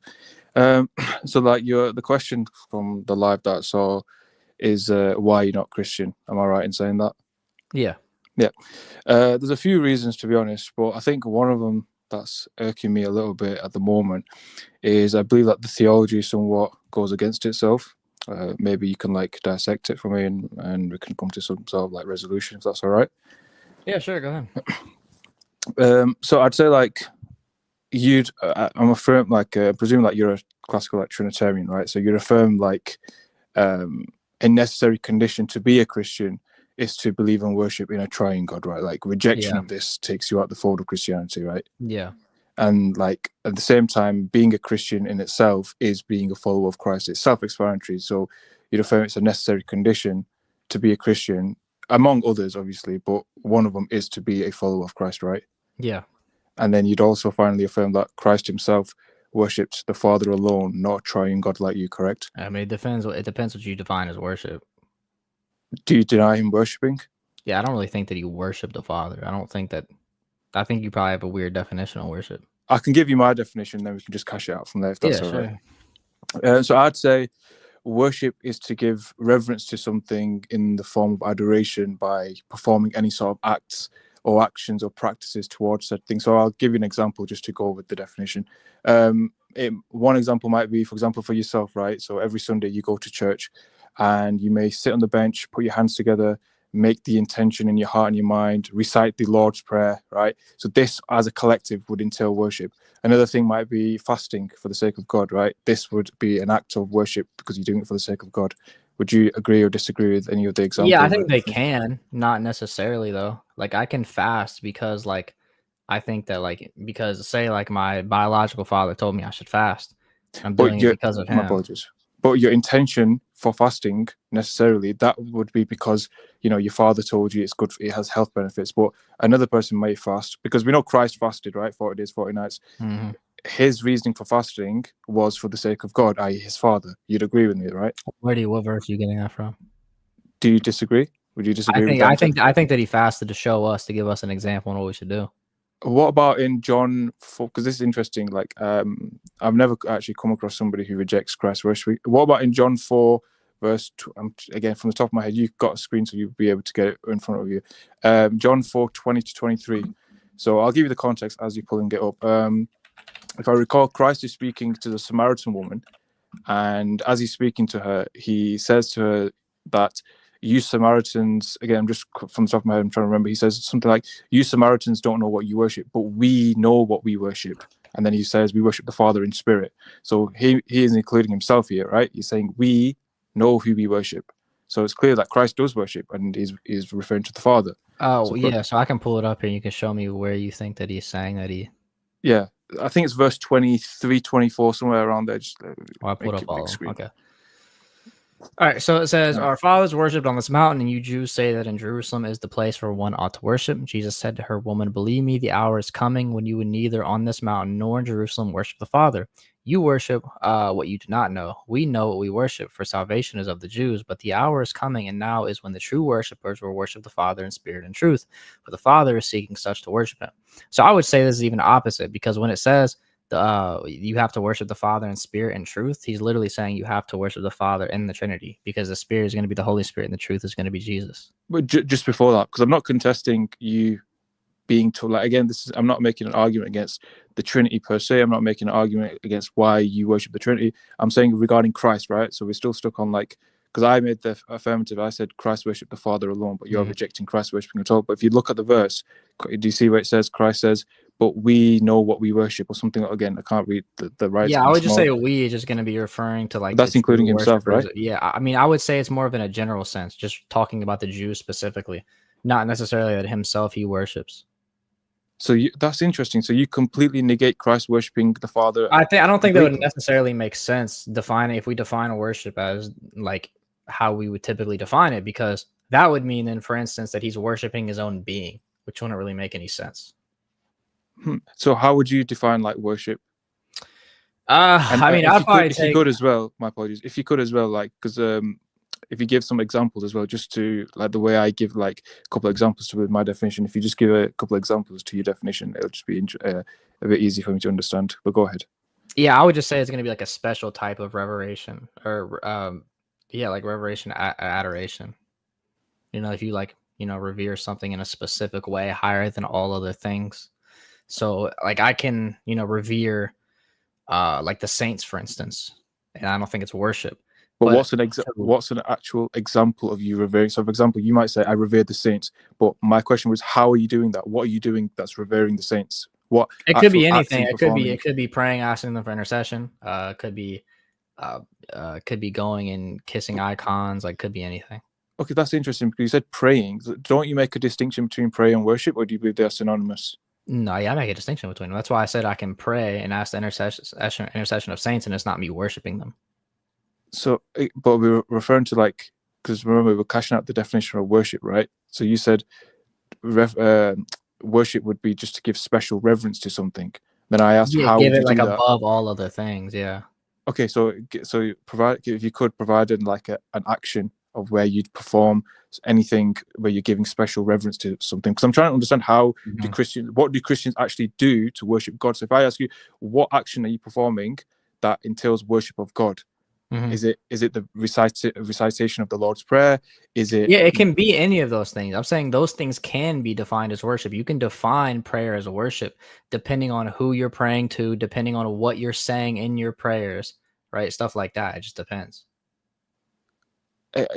So, like, the question from the live that I saw is why you're not Christian. Am I right in saying that? Yeah. Yeah. There's a few reasons, to be honest, but I think one of them that's irking me a little bit at the moment is I believe that the theology somewhat goes against itself. Maybe you can like dissect it for me, and we can come to some sort of like resolution, if that's all right. Yeah, sure. Go ahead. So I'd say like I'm a firm like presume that you're a classical like Trinitarian, right? So you're a firm like a necessary condition to be a Christian is to believe and worship in a triune God, right? Like rejection of this takes you out the fold of Christianity, right? Yeah. And like at the same time, being a Christian in itself is being a follower of Christ. It's self-explanatory. So you'd affirm it's a necessary condition to be a Christian, among others, obviously, but one of them is to be a follower of Christ, right? Yeah. And then you'd also finally affirm that Christ himself worshipped the Father alone, not a triune God like you, correct? I mean, it depends what you define as worship. Do you deny him worshipping? Yeah, I don't really think that he worshipped the Father. I think you probably have a weird definition of worship. I can give you my definition, then we can just cash it out from there, if that's all right. So I'd say worship is to give reverence to something in the form of adoration by performing any sort of acts or actions or practices towards said thing. So I'll give you an example just to go with the definition. One example might be, for example, for yourself, right? So every Sunday you go to church and you may sit on the bench, put your hands together, make the intention in your heart and your mind, recite the Lord's Prayer, right? So this as a collective would entail worship. Another thing might be fasting for the sake of God, right? This would be an act of worship because you're doing it for the sake of God. Would you agree or disagree with any of the examples? Yeah, I think they can, not necessarily though. Like I can fast because like I think that like because say like my biological father told me I should fast. I'm doing it because of him. My apologies. But your intention for fasting necessarily, that would be because, you know, your father told you it's good, it has health benefits. But another person may fast because we know Christ fasted, right? 40 days, 40 nights. Mm-hmm. His reasoning for fasting was for the sake of God, i.e. his father. You'd agree with me, right? What verse are you getting that from? Do you disagree? Would you disagree with that? I think that he fasted to show us, to give us an example on what we should do. What about in John 4? Because this is interesting. Like, I've never actually come across somebody who rejects Christ worship. What about in John 4, again from the top of my head, you've got a screen, so you'll be able to get it in front of you. John 4:20-23. So I'll give you the context as you're pulling it up. If I recall, Christ is speaking to the Samaritan woman, and as he's speaking to her, he says to her that you Samaritans, again, I'm just from the top of my head, I'm trying to remember, he says something like, you Samaritans don't know what you worship, but we know what we worship. And then he says, we worship the Father in spirit. So he is including himself here, right? He's saying, we know who we worship. So it's clear that Christ does worship, and he's referring to the Father. Oh, yeah, so I can pull it up here. You can show me where you think that he's saying that he... Yeah, I think it's verse 23, 24, somewhere around there. Just I put up all of them. Okay. All right, so it says, our fathers worshipped on this mountain, and you Jews say that in Jerusalem is the place where one ought to worship. Jesus said to her, woman, believe me, the hour is coming when you would neither on this mountain nor in Jerusalem worship the Father. You worship what you do not know. We know what we worship, for salvation is of the Jews. But the hour is coming, and now is when the true worshipers will worship the Father in spirit and truth. For the Father is seeking such to worship him. So I would say this is even opposite, because when it says you have to worship the Father in spirit and truth, he's literally saying you have to worship the Father in the Trinity, because the Spirit is going to be the Holy Spirit and the truth is going to be Jesus. But just before that, because I'm not contesting you being told, like, again, I'm not making an argument against the Trinity per se. I'm not making an argument against why you worship the Trinity. I'm saying regarding Christ, right? So we're still stuck on, like, because I made the affirmative, I said Christ worship the Father alone, but you're rejecting Christ worshiping at all. But if you look at the verse, do you see where it says, Christ says, but we know what we worship, or something? Again, I can't read the right. Yeah, I would just say we is just going to be referring to, like, that's including himself, right? Yeah, I mean, I would say it's more of in a general sense, just talking about the Jews specifically, not necessarily that himself he worships. So that's interesting. So you completely negate Christ worshiping the Father. I don't think that would necessarily make sense if we define a worship as like how we would typically define it, because that would mean then, for instance, that he's worshiping his own being, which wouldn't really make any sense. So how would you define, like, worship? I mean, if you could as well, my apologies, if you could as well, like, because if you give some examples as well, just to, like, the way I give, like, a couple of examples to my definition, if you just give a couple of examples to your definition, it'll just be a bit easy for me to understand. But go ahead. Yeah, I would just say it's going to be like a special type of revelation, or like revelation, adoration. You know, if you, like, you know, revere something in a specific way higher than all other things. So, like, I can, you know, revere like the saints, for instance, and I don't think it's worship. But what's an actual example of you revering? So, for example, you might say, I revere the saints, but my question was, how are you doing that? What are you doing that's revering the saints? What it could be anything. It could be praying, asking them for intercession. Could be going and kissing icons. Like, could be anything. Okay, that's interesting, because you said praying. Don't you make a distinction between prayer and worship, or do you believe they're synonymous? No, yeah, I make a distinction between them. That's why I said I can pray and ask the intercession of saints, and it's not me worshiping them. So, but we're referring to, like, because remember, we're cashing out the definition of worship, right? So you said worship would be just to give special reverence to something. Then I asked, how give would it you like do that? Above all other things, yeah. Okay, so provide, if you could provide like an action of where you'd perform anything where you're giving special reverence to something, because I'm trying to understand how what do Christians actually do to worship God? So if I ask you, what action are you performing that entails worship of God? Is it the recitation of the Lord's Prayer? Is it? Yeah, it can be any of those things. I'm saying those things can be defined as worship. You can define prayer as worship depending on who you're praying to, depending on what you're saying in your prayers, right? Stuff like that. It just depends.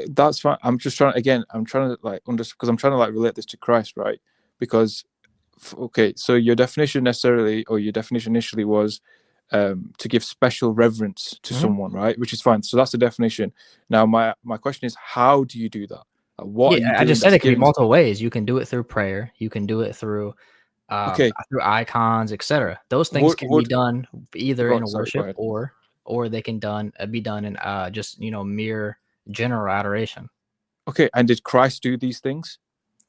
That's fine. I'm just trying to like understand, because I'm trying to like relate this to Christ, right? Because okay, so your definition initially was to give special reverence to someone, right? Which is fine. So that's the definition. Now, my question is, how do you do that? What are you doing? I just said it can be multiple ways. You can do it through prayer. You can do it through through icons, etc. Those things can be done either in worship or they can be done in just mere general adoration. Okay, and did Christ do these things?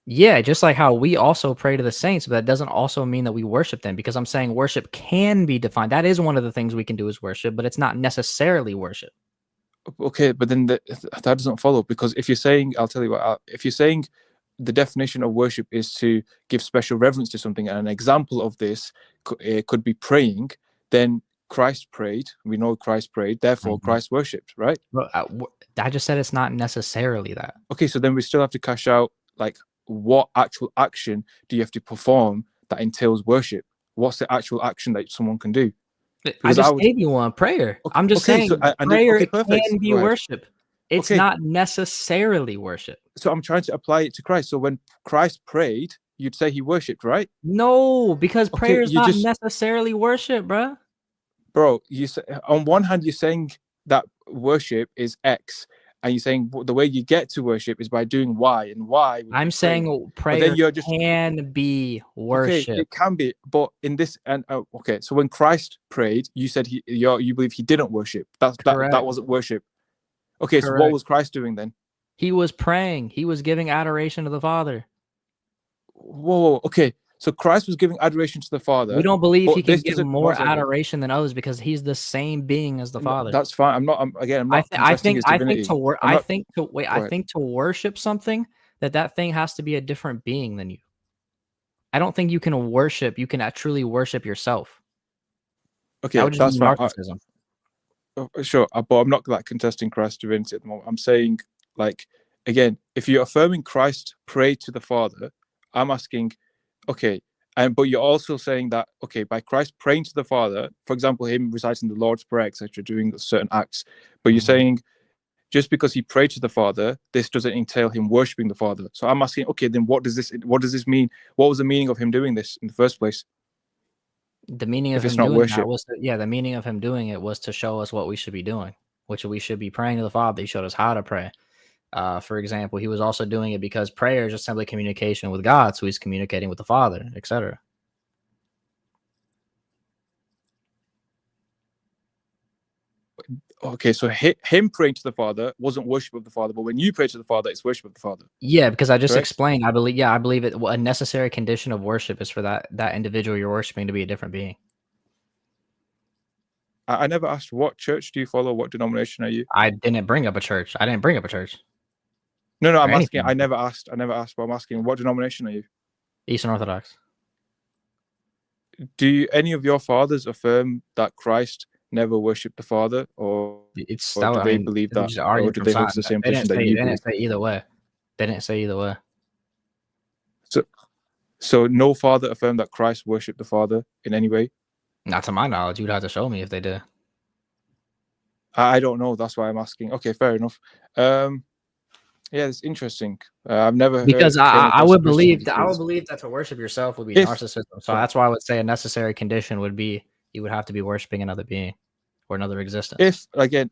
Yeah, just like how we also pray to the saints, but that doesn't also mean that we worship them, because I'm saying worship can be defined. That is one of the things we can do is worship, but it's not necessarily worship. Okay, but then that doesn't follow, because if you're saying, I'll tell you what, if you're saying the definition of worship is to give special reverence to something, and an example of this could be praying, then Christ prayed. We know Christ prayed. Therefore, Christ worshipped, right? Bro, I just said it's not necessarily that. Okay, so then we still have to cash out, like, what actual action do you have to perform that entails worship? What's the actual action that someone can do? I just gave you one, prayer. I'm just saying prayer can be worship. It's not necessarily worship. So I'm trying to apply it to Christ. So when Christ prayed, you'd say he worshipped, right? No, because prayer is not necessarily worship, bro. Bro, you say, on one hand, you're saying that worship is X, and you're saying the way you get to worship is by doing Y, and Y. I'm saying prayer can be worship. Okay, it can be, but in this and okay. So when Christ prayed, you said you believe he didn't worship. That wasn't worship. Okay, so what was Christ doing then? He was praying. He was giving adoration to the Father. Whoa, okay. So Christ was giving adoration to the Father. We don't believe he can give more adoration than others because he's the same being as the Father. That's fine. I'm not contesting his divinity. I think to worship something, that thing has to be a different being than you. I don't think you can worship. You can truly worship yourself. Okay, that would just be narcissism. Sure, but I'm not like contesting Christ's divinity at the moment. I'm saying, like, again, if you're affirming Christ prayed to the Father, I'm asking, okay, but you're also saying that, okay, by Christ praying to the Father, for example, him reciting the Lord's Prayer, etc., doing certain acts, but you're saying just because he prayed to the Father, this doesn't entail him worshiping the Father. So I'm asking, okay, then what does this mean? What was the meaning of him doing this in the first place? The meaning of him doing that was the meaning of him doing it was to show us what we should be doing, which we should be praying to the Father. He showed us how to pray. For example, he was also doing it because prayer is just simply communication with God, so he's communicating with the Father, etc. Okay, so him praying to the Father wasn't worship of the Father, but when you pray to the Father, it's worship of the Father. Yeah, because I just explained. I believe it. A necessary condition of worship is for that individual you're worshiping to be a different being. I never asked what church do you follow, what denomination are you? I didn't bring up a church. No, I'm asking. I never asked, but I'm asking, what denomination are you? Eastern Orthodox. Do any of your fathers affirm that Christ never worshipped the Father, or do they believe that, or do they hold to the same position that you believe? They didn't say either way. They didn't say either way. So no father affirmed that Christ worshipped the Father in any way? Not to my knowledge. You'd have to show me if they did. I don't know. That's why I'm asking. Okay, fair enough. Yeah, it's interesting. I've never because I would believe that to worship yourself would be narcissism. So that's why I would say a necessary condition would be you would have to be worshiping another being or another existence. If again,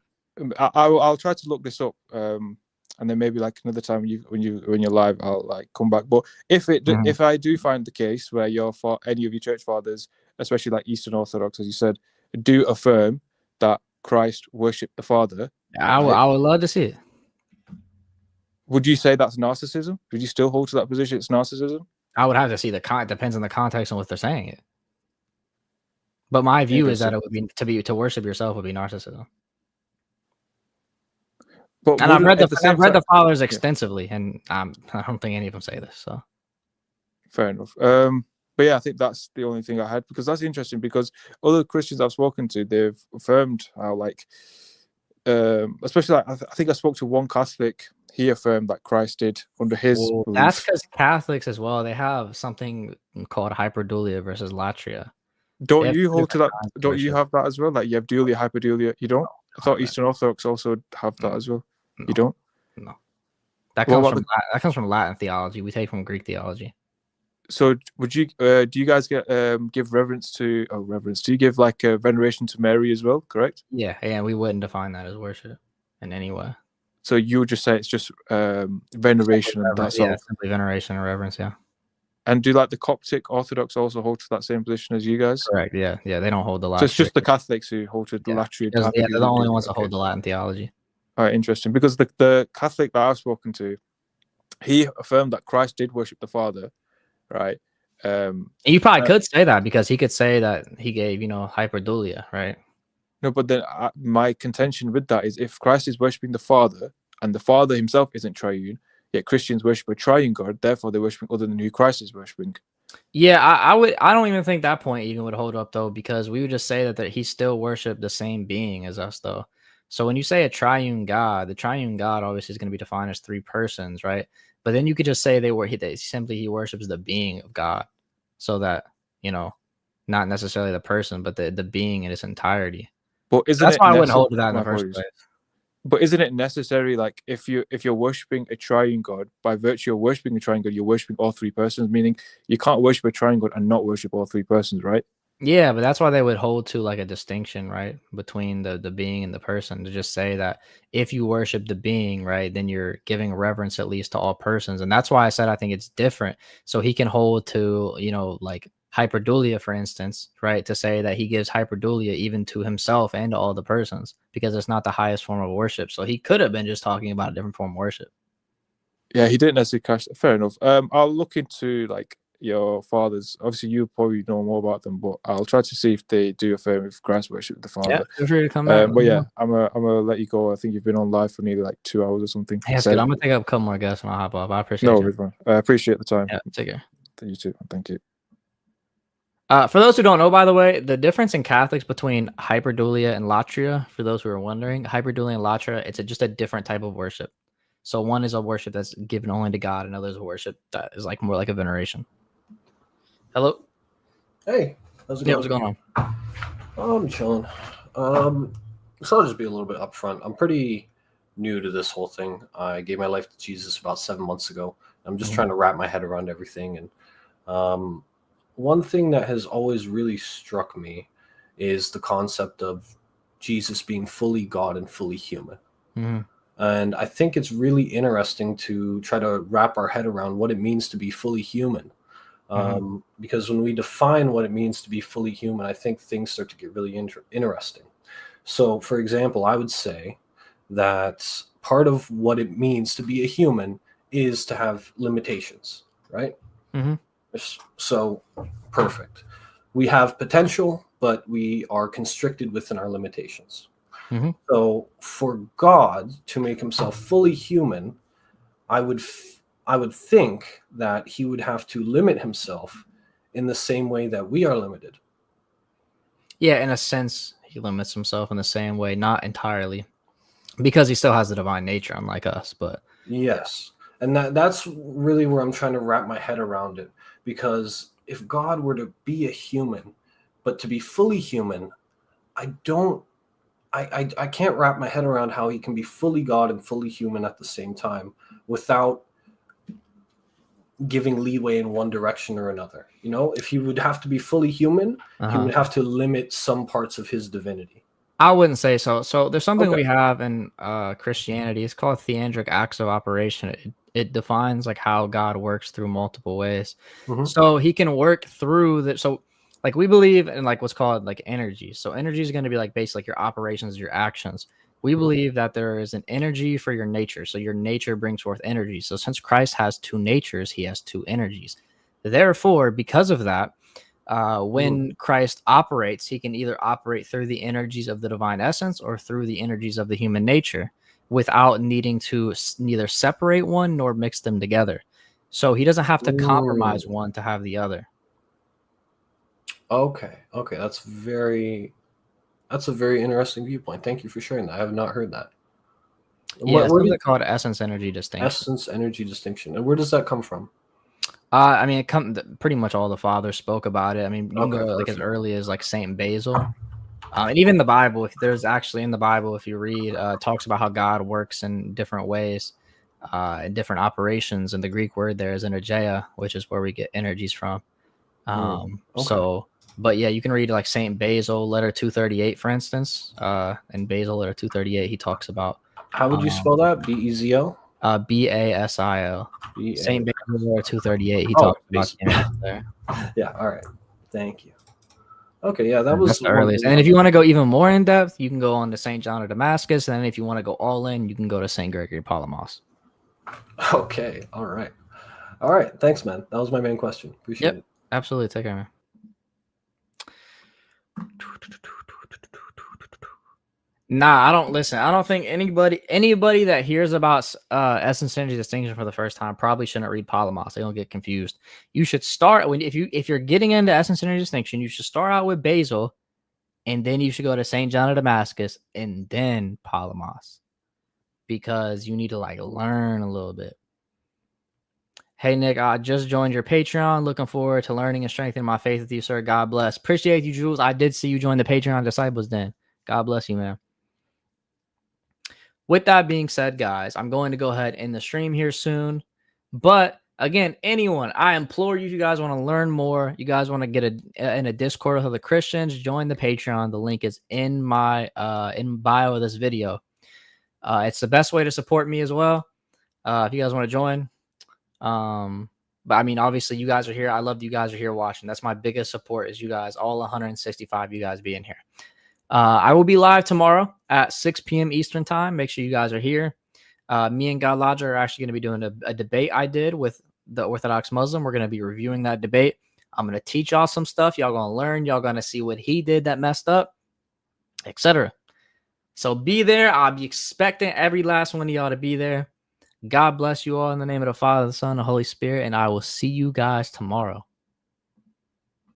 I'll try to look this up, and then maybe like another time when you're live, I'll like come back. But if I do find the case where any of your church fathers, especially like Eastern Orthodox, as you said, do affirm that Christ worshipped the Father, I would love to see it. Would you say that's narcissism? Would you still hold to that position? It's narcissism? I would have to see it depends on the context and what they're saying it. But my view is that it would be to worship yourself would be narcissism. But and I've read the fathers extensively, and I don't think any of them say this. So fair enough. But yeah, I think that's the only thing I had, because that's interesting. Because other Christians I've spoken to, they've affirmed how, like, especially like, I think I spoke to one Catholic. He affirmed that Christ did under his belief. That's because Catholics as well, they have something called hyperdulia versus latria. Don't you hold to that? Don't you have that as well? Like you have dulia, hyperdulia. You don't? I thought Eastern Orthodox also have that as well. No. You don't? No. That comes from Latin theology. We take from Greek theology. So would you do you guys give reverence to do you give like veneration to Mary as well, correct? Yeah, we wouldn't define that as worship in any way. So you would just say it's just veneration and that's all? Yeah, simply veneration and reverence, yeah. And do like the Coptic Orthodox also hold to that same position as you guys? Correct, yeah. They don't hold the Latin. So it's just the Catholics who hold to the Latin. Yeah, they're the only ones that hold the Latin theology. All right, interesting. Because the Catholic that I've spoken to, he affirmed that Christ did worship the Father, right? You probably could say that because he could say that he gave, hyperdulia, right? No, but then my contention with that is if Christ is worshiping the Father and the Father himself isn't triune, yet Christians worship a triune God, therefore they're worshiping other than who Christ is worshiping. Yeah, I don't even think that point even would hold up though, because we would just say that he still worshiped the same being as us though. So when you say a triune God, the triune God obviously is going to be defined as three persons, right? But then you could just say he worships the being of God, so that not necessarily the person, but the being in its entirety. But isn't That's it why I wouldn't necessary? hold to that in My the first apologies. place. But isn't it necessary, like if you're worshiping a triune God, by virtue of worshiping a triune God, you're worshiping all three persons, meaning you can't worship a triune God and not worship all three persons, right? Yeah, but that's why they would hold to like a distinction, right, between the being and the person, to just say that if you worship the being, right, then you're giving reverence at least to all persons. And that's why I said I think it's different. So he can hold to, like hyperdulia, for instance, right, to say that he gives hyperdulia even to himself and to all the persons, because it's not the highest form of worship. So he could have been just talking about a different form of worship. Yeah, he didn't necessarily cash. Fair enough. I'll look into like your fathers. Obviously, you probably know more about them, but I'll try to see if they do affirm if Christ worship the Yeah, Father. feel free to come back. But yeah, I'm gonna let you go. I think you've been on live for nearly like 2 hours or something. Hey, that's good. I'm gonna take up a couple more guests and I'll hop off. I appreciate No you. worries, man. I appreciate the time. Yeah, take care. You too. Thank you. For those who don't know, by the way, the difference in Catholics between hyperdulia and latria, for those who are wondering, hyperdulia and latria, it's just a different type of worship. So one is a worship that's given only to God, another is a worship that is like more like a veneration. Hello? Hey, how's it Yeah, going? what's going on? I'm chilling. So I'll just be a little bit upfront. I'm pretty new to this whole thing. I gave my life to Jesus about 7 months ago. I'm just trying to wrap my head around everything. And one thing that has always really struck me is the concept of Jesus being fully God and fully human. Mhm. And I think it's really interesting to try to wrap our head around what it means to be fully human. Because when we define what it means to be fully human, I think things start to get really interesting. So, for example, I would say that part of what it means to be a human is to have limitations, right? Mhm. So, perfect. We have potential, but we are constricted within our limitations. Mhm. So, for God to make himself fully human, I would think that he would have to limit himself in the same way that we are limited. Yeah, in a sense, he limits himself in the same way, not entirely, because he still has the divine nature, unlike us. But yes, and that's really where I'm trying to wrap my head around it. Because if God were to be a human, but to be fully human, I can't wrap my head around how he can be fully God and fully human at the same time without giving leeway in one direction or another. You know, if he would have to be fully human, he would have to limit some parts of his divinity. I wouldn't say so. So there's something Okay. we have in Christianity. It's called theandric acts of operation. It defines like how God works through multiple ways. So he can work through that. So like we believe in like what's called like energy. So energy is going to be like based like your operations, your actions. We believe that there is an energy for your nature. So your nature brings forth energy. So since Christ has two natures, he has two energies. Therefore, because of that, when Christ operates, he can either operate through the energies of the divine essence or through the energies of the human nature without needing to neither separate one nor mix them together. So he doesn't have to compromise one to have the other. Okay. That's a very interesting viewpoint. Thank you for sharing that. I have not heard that. Yeah, something called essence energy distinction. Essence energy distinction. And where does that come from? I mean, pretty much all the fathers spoke about it. I mean, you can go like as early as like Saint Basil, and even the Bible. If there's actually in the Bible, if you read, talks about how God works in different ways, in different operations. And the Greek word there is energeia, which is where we get energies from. So, but yeah, you can read like Saint Basil, letter 238, for instance. In Basil, letter 238, he talks about. How would you spell that? BEZL? BASIL. Saint Basil 238. He talked about the energies there. Yeah. All right. Thank you. Okay. Yeah, that was That's the earliest. And then if you want to go even more in depth, you can go on to Saint John of Damascus. And then if you want to go all in, you can go to Saint Gregory Palamas. Okay. All right. Thanks, man. That was my main question. Appreciate it. Absolutely. Take care, man. Nah, I don't listen. I don't think anybody that hears about essence synergy distinction for the first time probably shouldn't read Polemos. They don't get confused. You should start if you're getting into essence synergy distinction, you should start out with Basil, and then you should go to St. John of Damascus and then Polemos, because you need to like learn a little bit. Hey Nick, I just joined your Patreon. Looking forward to learning and strengthening my faith with you, sir. God bless. Appreciate you, Jules. I did see you join the Patreon Disciples Den. God bless you, man. With that being said, guys, I'm going to go ahead and end the stream here soon. But again, anyone, I implore you, if you guys want to learn more, you guys want to get in a Discord with other Christians, join the Patreon. The link is in my in bio of this video. It's the best way to support me as well. If you guys want to join. But I mean, obviously, you guys are here. I love that you guys are here watching. That's my biggest support, is you guys, all 165 of you guys being here. I will be live tomorrow at 6 p.m. Eastern time. Make sure you guys are here. Me and God Lodger are actually going to be doing a debate I did with the Orthodox Muslim. We're going to be reviewing that debate. I'm going to teach y'all some stuff. Y'all going to learn. Y'all going to see what he did that messed up, etc. So be there. I'll be expecting every last one of y'all to be there. God bless you all in the name of the Father, the Son, and the Holy Spirit, and I will see you guys tomorrow.